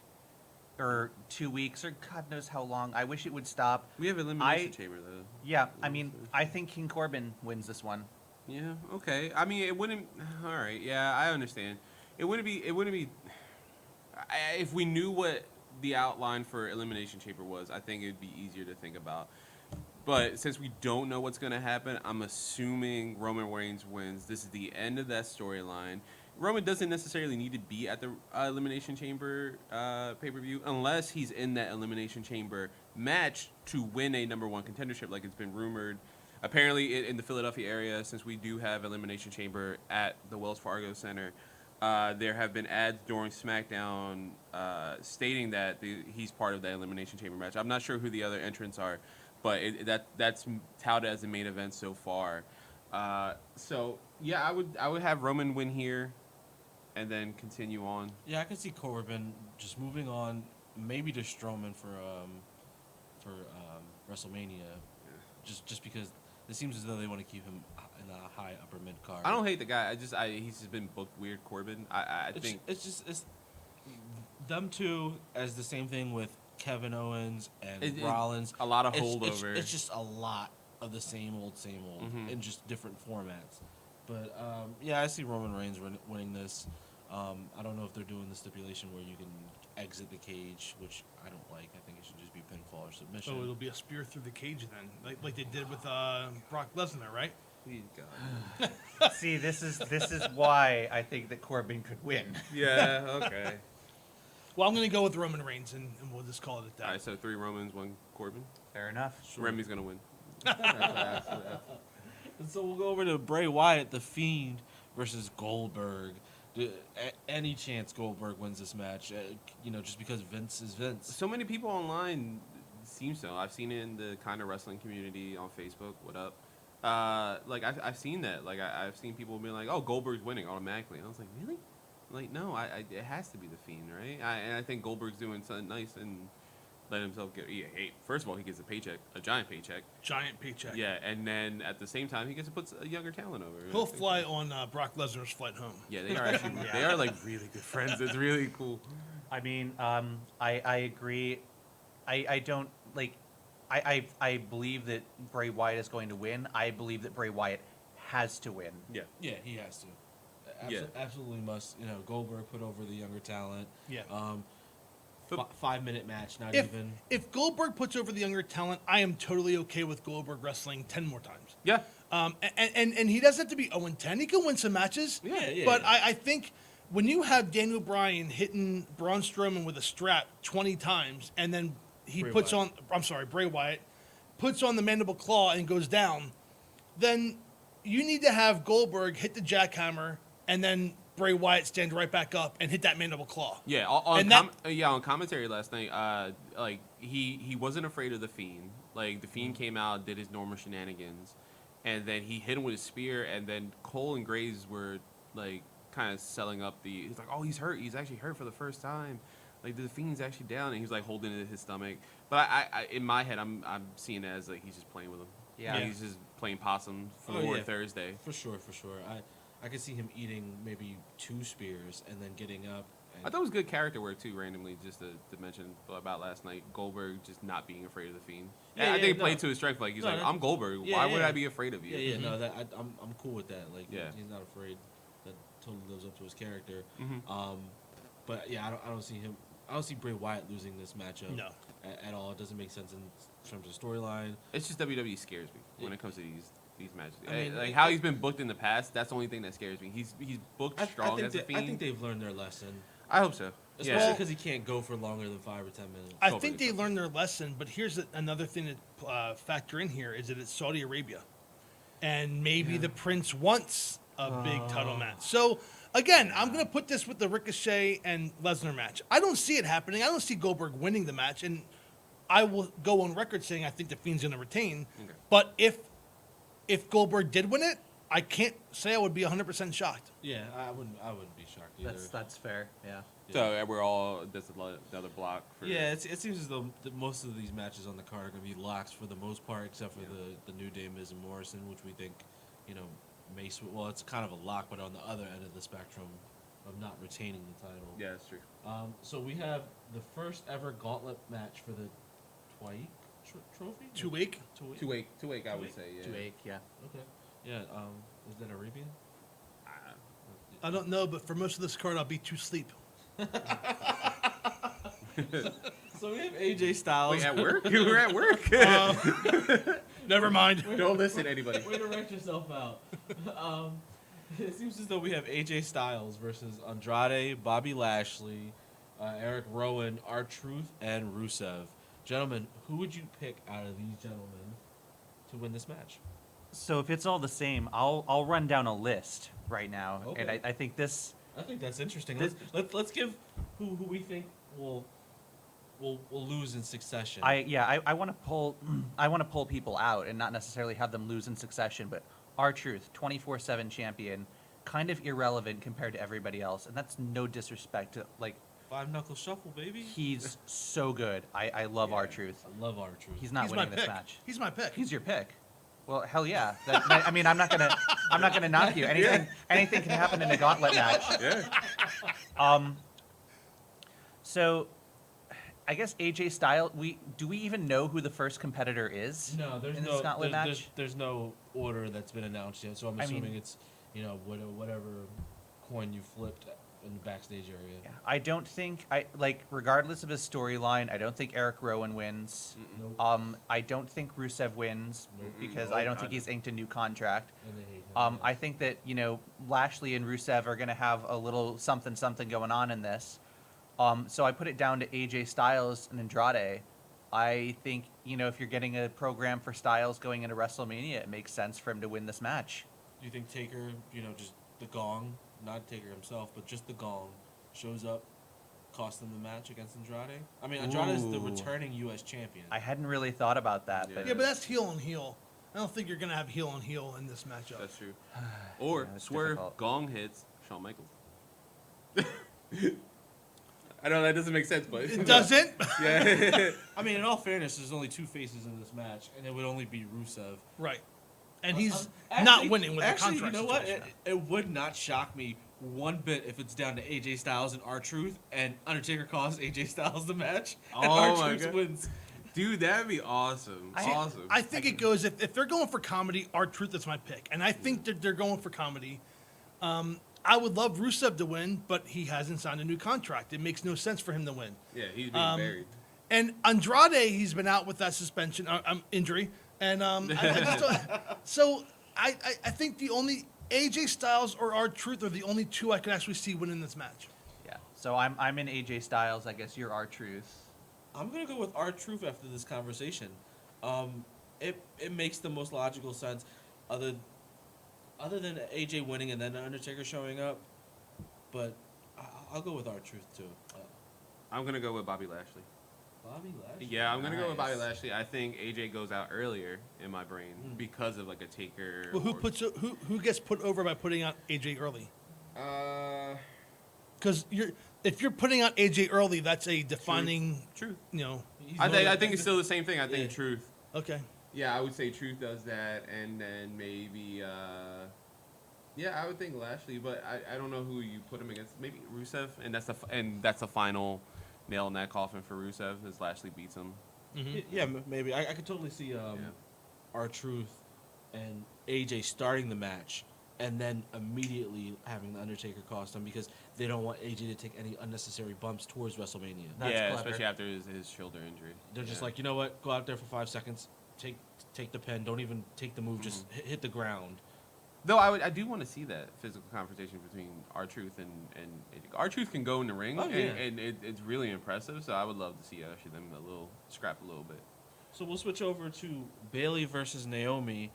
or 2 weeks or God knows how long, I wish it would stop. We have elimination chamber though. Yeah, I mean, I think King Corbin wins this one. Yeah. Okay. I mean, it wouldn't. All right. Yeah, I understand. It wouldn't be. If we knew what the outline for elimination chamber was, I think it'd be easier to think about. But since we don't know what's going to happen, I'm assuming Roman Reigns wins. This is the end of that storyline. Roman doesn't necessarily need to be at the Elimination Chamber pay-per-view unless he's in that Elimination Chamber match to win a #1 contendership like it's been rumored. Apparently in the Philadelphia area, since we do have Elimination Chamber at the Wells Fargo Center, there have been ads during SmackDown stating that he's part of that Elimination Chamber match. I'm not sure who the other entrants are, but that's touted as the main event so far. So yeah, I would have Roman win here, and then continue on. Yeah, I can see Corbin just moving on, maybe to Strowman for WrestleMania, just because it seems as though they want to keep him in the high upper mid card. I don't hate the guy. He's just been booked weird, Corbin. I think it's them two as the same thing with Kevin Owens and Rollins. a lot of holdover. It's just a lot of the same old Mhm. in just different formats. But yeah, I see Roman Reigns winning this. I don't know if they're doing the stipulation where you can exit the cage, which I don't like. I think it should just be pinfall or submission. So it'll be a spear through the cage then, like they did with Brock Lesnar, right? Please God. See, this is why I think that Corbin could win. Yeah. Okay. Well, I'm going to go with Roman Reigns, and we'll just call it at that. All right. So 3 Romans, 1 Corbin. Fair enough. Remy's gonna win. And so we'll go over to Bray Wyatt, the Fiend, versus Goldberg. Any chance Goldberg wins this match? Just because Vince is Vince. So many people online seem so. I've seen it in the kind of wrestling community on Facebook. What up? I've seen that. Like I've seen people being like, "Oh, Goldberg's winning automatically." I was like, "Really?" Like, no. It has to be the Fiend, right? And I think Goldberg's doing something nice and let himself get. First of all, he gets a paycheck, a giant paycheck. Giant paycheck. Yeah, and then at the same time, he gets to put a younger talent over. He'll fly on Brock Lesnar's flight home. Yeah, they are actually. They are like really good friends. It's really cool. I mean, I agree. I don't like. I believe that Bray Wyatt is going to win. I believe that Bray Wyatt has to win. Yeah. Yeah, he has to. Yeah. Absolutely must. Goldberg put over the younger talent. Yeah. 5-minute match, not If, even. if Goldberg puts over the younger talent, I am totally okay with Goldberg wrestling 10 more times. Yeah. And he doesn't have to be 0-10. He can win some matches. Yeah. But I think when you have Daniel Bryan hitting Braun Strowman with a strap 20 times, and then Bray Wyatt puts on the mandible claw and goes down, then you need to have Goldberg hit the jackhammer and then Bray Wyatt stand right back up and hit that mandible claw. Yeah, on commentary last night, he wasn't afraid of the Fiend. Like the Fiend came out, did his normal shenanigans, and then he hit him with a spear, and then Cole and Graves were like kind of selling up the. He's like, oh, he's hurt. He's actually hurt for the first time. Like the Fiend's actually down, and he's like holding it in his stomach. But I in my head, I'm seeing it as like he's just playing with him. Yeah. Like, he's just playing possum for Thursday. For sure. I could see him eating maybe 2 spears and then getting up. I thought it was good character work too, randomly, just to mention about last night. Goldberg just not being afraid of the Fiend. Yeah, I think he no. played to his strength. Like he's like, I'm Goldberg. Yeah, Why would yeah. I be afraid of you? Yeah, no, I'm cool with that. Like, Yeah. he's not afraid. That totally lives up to his character. Mhm. But yeah, I don't see him. I don't see Bray Wyatt losing this matchup. No. At all. It doesn't make sense in terms of storyline. It's just WWE scares me when it comes to these matches. I mean, like how he's been booked in the past. That's the only thing that scares me. He's booked strong as a Fiend. I think they've learned their lesson. I hope so. Especially because he can't go for longer than 5 or 10 minutes. I think they learned their lesson, but here's another thing to factor in here is that it's Saudi Arabia. And maybe the Prince wants a big title match. So, again, I'm going to put this with the Ricochet and Lesnar match. I don't see it happening. I don't see Goldberg winning the match. And I will go on record saying I think the Fiend's going to retain. Okay. But if Goldberg did win it, I can't say I would be 100% shocked. Yeah, I wouldn't be shocked either. That's fair. Yeah. So we're all that's the other block. For Yeah, it seems as though most of these matches on the card are going to be locks for the most part, except for the New Day, Miz and Morrison, which we think, well, it's kind of a lock, but on the other end of the spectrum of not retaining the title. Yeah, that's true. So we have the first ever gauntlet match for the Twaik trophy? 2 week. 2 week, I would say. Yeah. 2-8, yeah. Okay. Yeah. Is that Arabian? I don't know, but for most of this card, I'll be to sleep. So we have AJ Styles. Wait, at work? You were at work? Never mind. Don't listen, anybody. Way to wreck yourself out. It seems as though we have AJ Styles versus Andrade, Bobby Lashley, Eric Rowan, R-Truth, and Rusev. Gentlemen, who would you pick out of these gentlemen to win this match? So if it's all the same, I'll run down a list right now, and Okay. I think this. I think that's interesting. This- Let's give who we think will lose in succession. I want to pull people out and not necessarily have them lose in succession, but R-Truth, 24/7 champion, kind of irrelevant compared to everybody else, and that's no disrespect to like. 5 knuckle shuffle, baby. He's so good. I love R-Truth. I love R-Truth. He's not He's my winning this pick. match. He's my pick. He's your pick. Well, hell yeah. I mean, I'm not gonna knock you. Anything can happen in a gauntlet match. Yeah. So, I guess AJ Styles. Do we even know who the first competitor is? No, there's in no this gauntlet match. There's no order that's been announced yet. So I'm I mean- assuming it's whatever coin you flipped in the backstage area. Yeah, I don't think regardless of his storyline, I don't think Eric Rowan wins. Nope. I don't think Rusev wins Nope. because Nope, I don't not think he's inked a new contract. And they hate him, I think that Lashley and Rusev are going to have a little something going on in this. So I put it down to AJ Styles and Andrade. I think if you're getting a program for Styles going into WrestleMania, it makes sense for him to win this match. Do you think Taker, just the gong, not Taker himself, but just the gong, shows up, cost them the match against Andrade? I mean, Andrade is the Ooh. returning U.S. champion. I hadn't really thought about that, but Yeah, but that's heel on heel. I don't think you're going to have heel on heel in this matchup. That's true. Or Yeah, it's swerve, difficult. gong hits, Shawn Michaels. I know that doesn't make sense, but It doesn't? Yeah. I mean, in all fairness, there's only 2 faces in this match, and it would only be Rusev. Right. And he's Actually- not winning with actually, the contract you know what? situation. It would not shock me one bit if it's down to AJ Styles and R-Truth, and Undertaker costs AJ Styles the match, and Oh my R-Truth God. wins. Dude, that'd be awesome. Awesome. I think it goes, if they're going for comedy, R-Truth is my pick. And I think that they're going for comedy. I would love Rusev to win, but he hasn't signed a new contract. It makes no sense for him to win. Yeah, he's being buried. And Andrade, he's been out with that suspension, injury. And I just don't, so I think the only AJ Styles or R-Truth are the only 2 I can actually see winning this match. yeah. So I'm in AJ Styles. I guess you're R-Truth. I'm gonna go with R-Truth after this conversation. It makes the most logical sense, other than AJ winning and then Undertaker showing up. But I'll go with R-Truth too. I'm gonna go with Bobby Lashley. Bobby Lashley. Yeah, I'm gonna go with Bobby Nice. Lashley. I think AJ goes out earlier in my brain because of like a Taker. Well, or- who gets put over by putting out AJ early? Because if you're putting out AJ early, that's a defining. Truth. You know. I think it's still the same thing. I think Yeah. Truth. Okay. Yeah, I would say Truth does that, and then maybe. Yeah, I would think Lashley, but I don't know who you put him against. Maybe Rusev, and that's the final nail in that coffin for Rusev as Lashley beats him. Yeah, maybe. I could totally see R-Truth and AJ starting the match and then immediately having the Undertaker cost him because they don't want AJ to take any unnecessary bumps towards WrestleMania. That's yeah, clever. especially after his shoulder injury. They're just Yeah. like, you know what? Go out there for 5 seconds, take the pen, don't even take the move, just hit the ground. Though I do want to see that physical confrontation between R-Truth and R-Truth can go in the ring, Oh, yeah. and it's really impressive. So I would love to see actually them scrap a little bit. So we'll switch over to Bailey versus Naomi.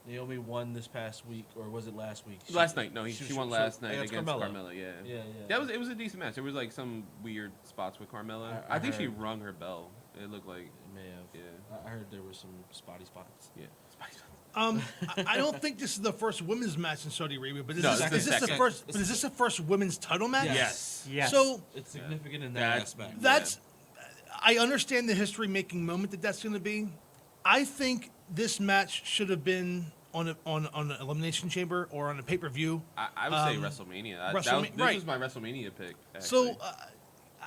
Naomi won this past week, or was it last week? Last night, no, she won last night against Carmella. Yeah, Yeah. it was a decent match. There was like some weird spots with Carmella. I I think she heard- rung her bell. It looked like It may have. Yeah. I heard there were some spotty spots. yeah. I don't think this is the first women's match in Saudi Arabia, but is No, this, it's the is this the second. first? But is this the first women's title match? Yes. Yes. So It's significant in that That's- aspect. that's. I understand the history-making moment that's going to be. I think this match should have been on an elimination chamber or on a pay-per-view. I would say WrestleMania. This right. was my WrestleMania pick. So actually.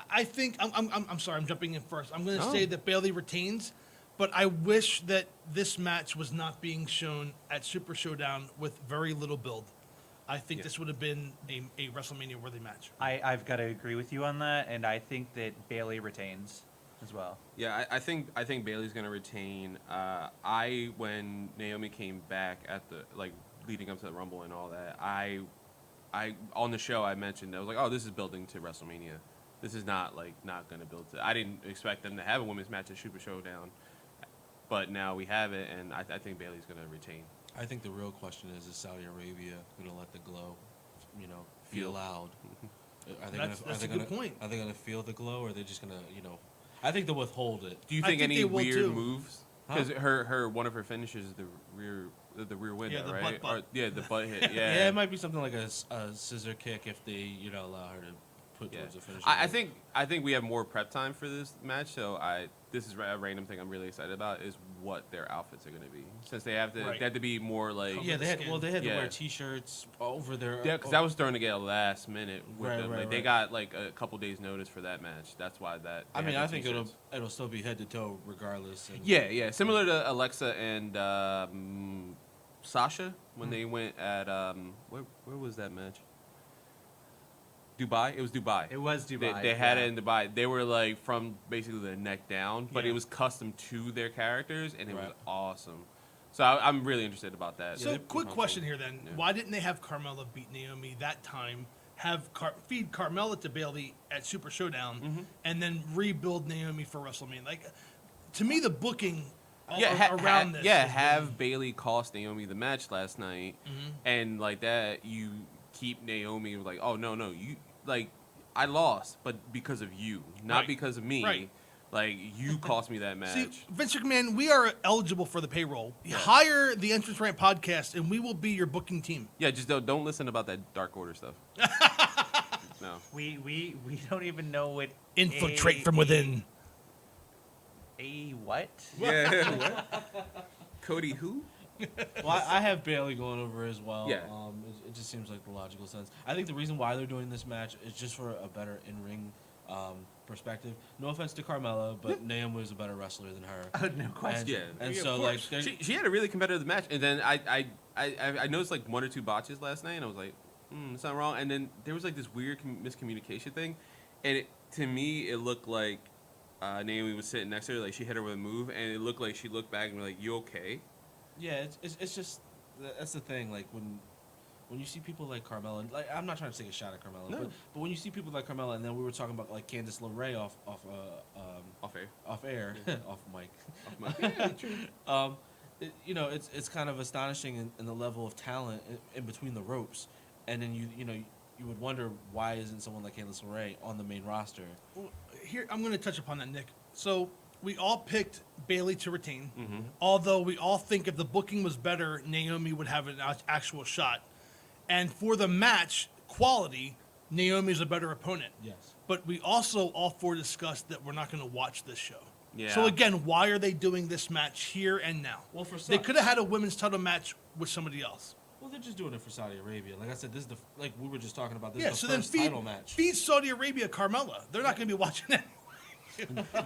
I think I'm sorry, I'm jumping in first. I'm going to Oh. say that Bailey retains, but I wish that this match was not being shown at Super Showdown with very little build. I think Yeah. this would have been a WrestleMania worthy match. I've got to agree with you on that, and I think that Bailey retains as well. Yeah, I think Bailey's gonna retain. When Naomi came back at the leading up to the Rumble and all that, I on the show I mentioned I was like, oh, this is building to WrestleMania. This is not gonna build to. I didn't expect them to have a women's match at Super Showdown, but now we have it, and I think Bailey's gonna retain. I think the real question is Saudi Arabia going to let the glow, feel loud? Are they That's a good point. Are they going to feel the glow, or are they just going to, I think they'll withhold it. Do you I think think any they will weird too. moves? Huh? Because her one of her finishes is the rear window, Yeah, the right? butt. Or, the butt hit. Yeah, Yeah, it might be something like a scissor kick if they, allow her to put Yeah. towards the finish. I think we have more prep time for this match, so this is a random thing I'm really excited about is what their outfits are going to be, since they have to Right. they have to be more like Yeah, they had to Yeah. wear T-shirts over their. yeah, because that was starting to get last minute with Right, them. right, Like, They right. got like a couple days notice for that match. That's why that. I they mean, had I the think T-shirts. it'll still be head to toe regardless. And Yeah, similar to Alexa and Sasha when they went at where was that match? Dubai. It was Dubai. It was Dubai. They had yeah. it in Dubai. They were like from basically the neck down, but Yeah. it was custom to their characters, and it was Right. awesome. So I'm really interested about that. So, Yeah, quick question here then: Yeah. why didn't they have Carmella beat Naomi that time? Have feed Carmella to Bailey at Super Showdown, Mm-hmm. and then rebuild Naomi for WrestleMania? Like, to me, the booking around this. Yeah, has have been- Bailey cost Naomi the match last night, Mm-hmm. and like that, you keep Naomi like, oh no, you like, I lost, but because of you, not Right. because of me. Right. Like you cost me that match. See, Vince McMahon, we are eligible for the payroll. Hire the Entrance Rant podcast, and we will be your booking team. Yeah, just don't listen about that Dark Order stuff. No. We don't even know what Infiltrate from within. A what? Yeah. Cody who? Well, I have Bailey going over as well. Yeah. It just seems like the logical sense. I think the reason why they're doing this match is just for a better in-ring perspective. No offense to Carmella, but Naomi was a better wrestler than her. No question. Yeah. And Yeah, so of like course. they're- She had a really competitive match, and then I noticed like one or two botches last night, and I was like, something wrong. And then there was like this weird miscommunication thing, and to me it looked like Naomi was sitting next to her, like she hit her with a move, and it looked like she looked back and was like, "You okay?" yeah, it's just that's the thing. Like when you see people like Carmella, and, like I'm not trying to take a shot at Carmella, No. but when you see people like Carmella, and then we were talking about like Candice LeRae off Off air. off air, off mic. Off mic. Yeah, true. It's kind of astonishing in the level of talent in between the ropes, and then you you would wonder why isn't someone like Candice LeRae on the main roster? Well, here, I'm going to touch upon that, Nick. So we all picked Bailey to retain, Mm-hmm. although we all think if the booking was better, Naomi would have an actual shot. And for the match quality, Naomi's a better opponent. Yes. But we also all four discussed that we're not going to watch this show. Yeah. So again, why are they doing this match here and now? Well, for They could have had a women's title match with somebody else. Well, they're just doing it for Saudi Arabia. Like I said, this is like we were just talking about. This Yeah, is so the then first title match. feed Saudi Arabia Carmella. They're not going to be watching that.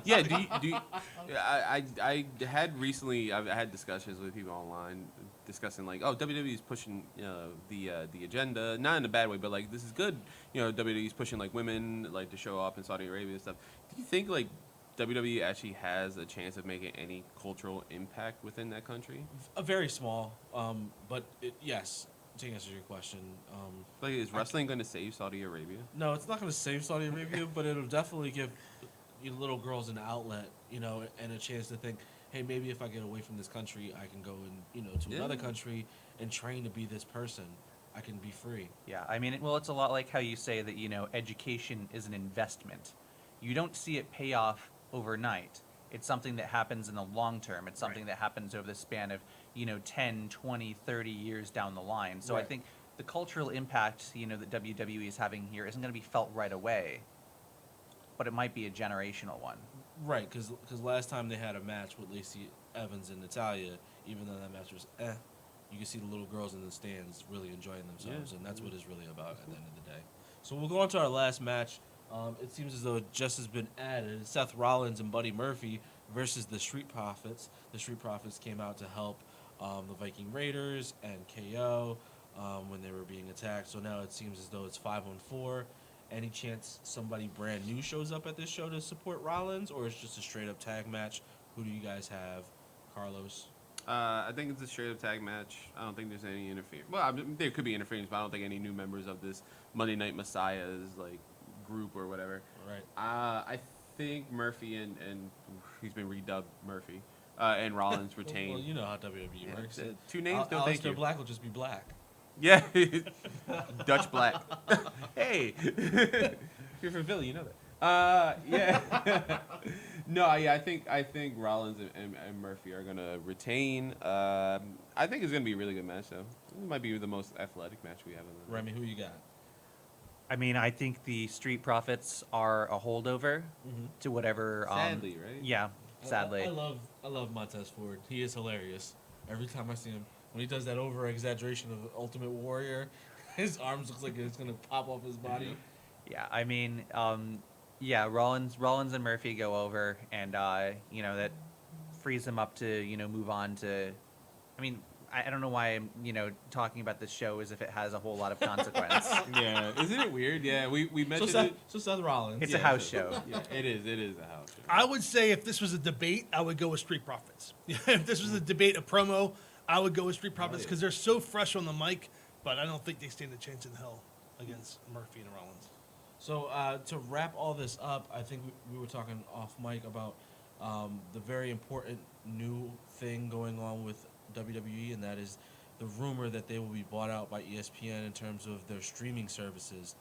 Yeah, I had recently, I've had discussions with people online discussing like, oh, WWE is pushing the agenda, not in a bad way, but like this is good. WWE is pushing like women like to show up in Saudi Arabia and stuff. Do you think like WWE actually has a chance of making any cultural impact within that country? A very small, but yes. To answer your question, Like, is wrestling going to save Saudi Arabia? no, it's not going to save Saudi Arabia, but it'll definitely give you little girls an outlet, and a chance to think, hey, maybe if I get away from this country, I can go and to another country and train to be this person. I can be free. Yeah, I mean, well, it's a lot like how you say that, education is an investment. You don't see it pay off overnight. It's something that happens in the long term. It's something that happens over the span of, 10, 20, 30 years down the line. So I Right. think the cultural impact, that WWE is having here isn't going to be felt right away, but it might be a generational one. Right, because last time they had a match with Lacey Evans and Natalia, even though that match was you can see the little girls in the stands really enjoying themselves, and that's what it's really about at the end of the day. So we'll go on to our last match. It seems as though it just has been added. Seth Rollins and Buddy Murphy versus the Street Profits. The Street Profits came out to help the Viking Raiders and KO when they were being attacked. So now it seems as though it's 5-on-4. Any chance somebody brand new shows up at this show to support Rollins, or it's just a straight up tag match? Who do you guys have, Carlos? I think it's a straight up tag match. I don't think there's any interference. Well, I mean, there could be interference, but I don't think any new members of this Monday Night Messiahs like group or whatever. Right. I think Murphy and he's been redubbed Murphy and Rollins retain. Well, you know how WWE works. Two names, no thank Aleister you. Black will just be Black. Yeah, Dutch Black. Hey, you're from Philly, you know that. Yeah. No, yeah, I think Rollins and Murphy are gonna retain. I think it's gonna be a really good match, though. It might be the most athletic match we have in the Remy, who you got? I mean, I think the Street Profits are a holdover to whatever. Sadly, right? Yeah, sadly. I love Montez Ford. He is hilarious. Every time I see him, when he does that over exaggeration of Ultimate Warrior, his arms looks like it's gonna pop off his body. Yeah, I mean, Rollins and Murphy go over, and that frees them up to move on to. I mean, I don't know why I'm talking about this show as if it has a whole lot of consequence. Yeah, isn't it weird? Yeah, we mentioned it. So Seth Rollins. It's a house show. Yeah, it is. It is a house show. I would say if this was a debate, I would go with Street Profits. If this was a debate, a promo, I would go with Street Profits because they're so fresh on the mic, but I don't think they stand a chance in hell against Murphy and Rollins. So to wrap all this up, I think we were talking off mic about the very important new thing going on with WWE, and that is the rumor that they will be bought out by ESPN in terms of their streaming services.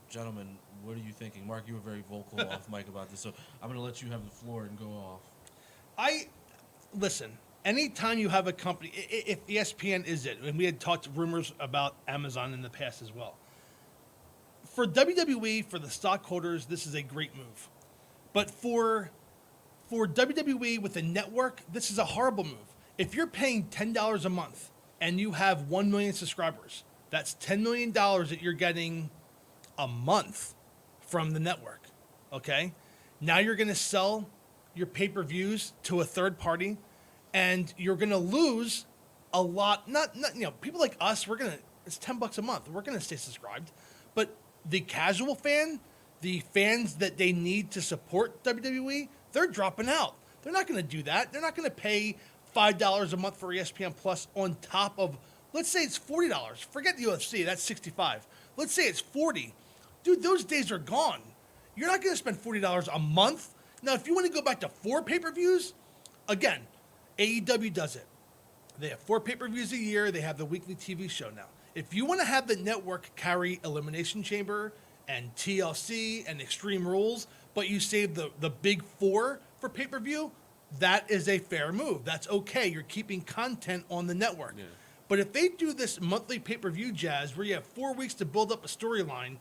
Gentlemen, what are you thinking? Mark, you were very vocal off mic about this, so I'm going to let you have the floor and go off. Listen, anytime you have a company, if ESPN is it, and we had talked rumors about Amazon in the past as well. For WWE, for the stockholders, this is a great move. But for WWE with a network, this is a horrible move. If you're paying $10 a month and you have 1 million subscribers, that's $10 million that you're getting a month from the network, okay? Now you're going to sell your pay-per-views to a third party, and you're going to lose a lot. Not people like us, it's $10 a month. We're going to stay subscribed. But the casual fan, the fans that they need to support WWE, they're dropping out. They're not going to do that. They're not going to pay $5 a month for ESPN Plus on top of, let's say it's $40. Forget the UFC, that's $65. Let's say it's $40. Dude, those days are gone. You're not going to spend $40 a month. Now, if you want to go back to 4 pay-per-views, again, AEW does it. They have 4 pay-per-views a year. They have the weekly TV show now. If you want to have the network carry Elimination Chamber and TLC and Extreme Rules, but you save the big four for pay-per-view, that is a fair move. That's okay. You're keeping content on the network. Yeah. But if they do this monthly pay-per-view jazz where you have 4 weeks to build up a storyline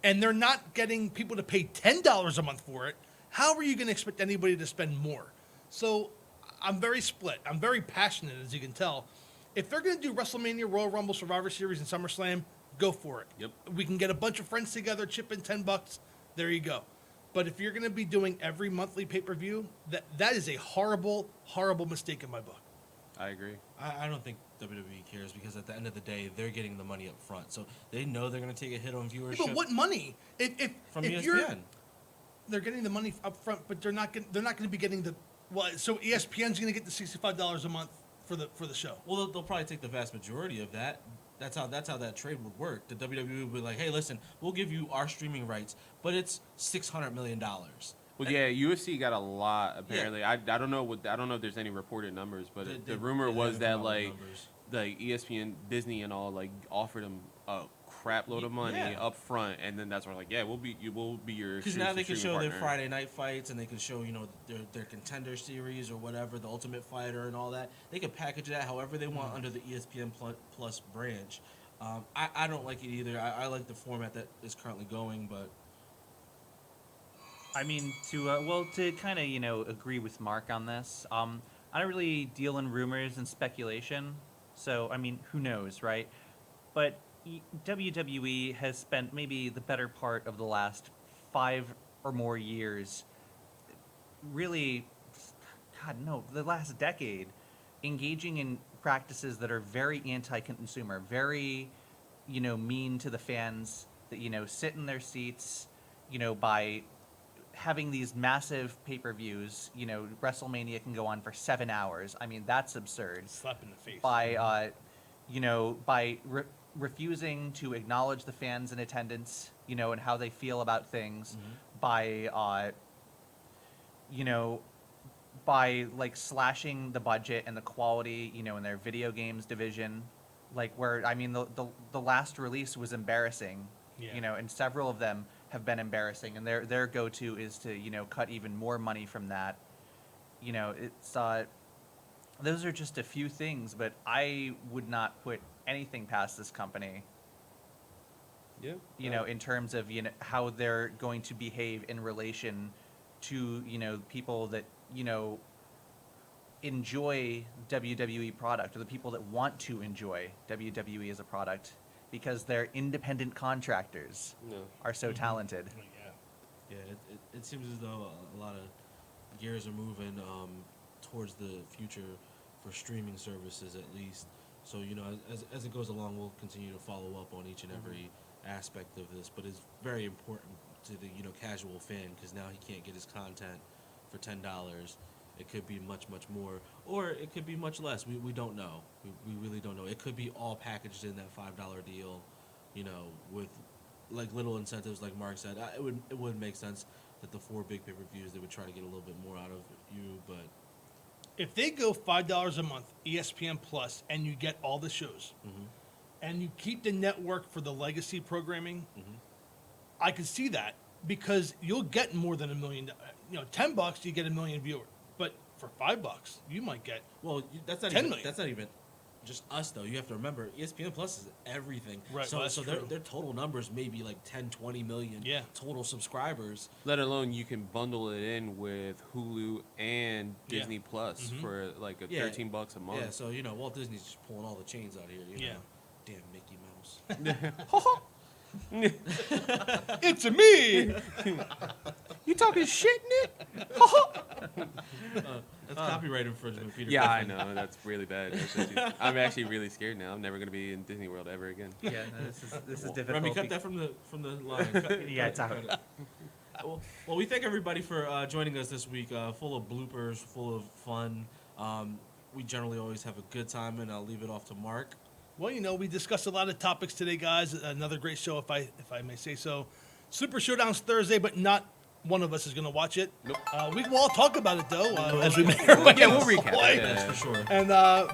and they're not getting people to pay $10 a month for it, how are you going to expect anybody to spend more? So I'm very split. I'm very passionate, as you can tell. If they're going to do WrestleMania, Royal Rumble, Survivor Series, and SummerSlam, go for it. Yep. We can get a bunch of friends together, chip in $10. There you go. But if you're going to be doing every monthly pay-per-view, that is a horrible, horrible mistake in my book. I agree. I don't think WWE cares because at the end of the day, they're getting the money up front. So they know they're going to take a hit on viewership. Yeah, but what money? From if ESPN. They're getting the money up front, but they're not going to be getting the so ESPN's going to get the $65 a month for the show. Well, they'll probably take the vast majority of that. That's how that trade would work. The WWE would be like, hey, listen, we'll give you our streaming rights, but it's $600 million. Well, yeah, UFC got a lot apparently. Yeah. I don't know if there's any reported numbers, but the rumor was that like ESPN, Disney, and all like offered them a crap load of money up front, and then that's where like we'll be your because now they can show partner. their Friday night fights, and they can show their contender series or whatever, the Ultimate Fighter and all that. They can package that however they want under the ESPN Plus branch. I don't like it either. I like the format that is currently going, but. I mean, to kind of, agree with Mark on this, I don't really deal in rumors and speculation, so, I mean, who knows, right? But WWE has spent maybe the better part of the last 5 or more years, really, the last decade, engaging in practices that are very anti-consumer, very, mean to the fans, that, sit in their seats, by having these massive pay-per-views, WrestleMania can go on for 7 hours. I mean, that's absurd. Slap in the face. By, refusing to acknowledge the fans in attendance, and how they feel about things, by like slashing the budget and the quality, in their video games division, like where, I mean, the last release was embarrassing, and several of them have been embarrassing, and their go-to is to cut even more money from that. It's those are just a few things, but I would not put anything past this company. Yeah. In terms of how they're going to behave in relation to people that enjoy WWE product, or the people that want to enjoy WWE as a product. Because their independent contractors are so talented. Yeah, it seems as though a lot of gears are moving towards the future for streaming services, at least. So, as it goes along, we'll continue to follow up on each and every aspect of this. But it's very important to the casual fan, because now he can't get his content for $10. It could be much, much more, or it could be much less. We don't know. We really don't know. It could be all packaged in that $5 deal, with like little incentives, like Mark said. It would make sense that the 4 big pay-per-views, they would try to get a little bit more out of you. But if they go $5 a month, ESPN Plus, and you get all the shows, and you keep the network for the legacy programming, I could see that, because you'll get more than $1 million. $10 you get 1 million viewers. But for $5, you might get that's not 10 even million. That's not even just us, though. You have to remember, ESPN Plus is everything. Right. So, well, that's so true. their total numbers may be like 10, 20 million total subscribers. Let alone you can bundle it in with Hulu and Disney Plus for like $13 a month. Yeah. So Walt Disney's just pulling all the chains out here. You know? Damn Mickey Mouse. It's a me. You talking shit, Nick? That's copyright infringement, Peter. Yeah, Griffin. I know. That's really bad. I'm actually really scared now. I'm never going to be in Disney World ever again. Yeah, no, this is difficult. Remy, cut that from the line. Yeah, it's out. Well, we thank everybody for joining us this week. Full of bloopers, full of fun. We generally always have a good time, and I'll leave it off to Mark. Well, we discussed a lot of topics today, guys. Another great show, if I may say so. Super Showdown's Thursday, but not one of us is going to watch it. Nope. We will all talk about it, though, as we make our way. Yeah, we'll recap. Way. Yeah, That's for sure. And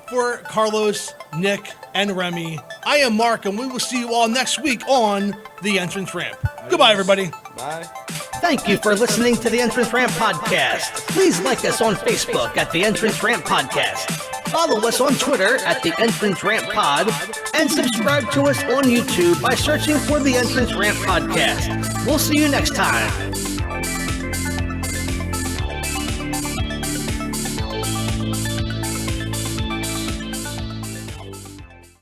for Carlos, Nick, and Remy, I am Mark, and we will see you all next week on The Entrance Ramp. Goodbye, everybody. Bye. Thank you for listening to the Entrance Ramp Podcast. Please like us on Facebook at the Entrance Ramp Podcast. Follow us on Twitter at the Entrance Ramp Pod, and subscribe to us on YouTube by searching for the Entrance Ramp Podcast. We'll see you next time.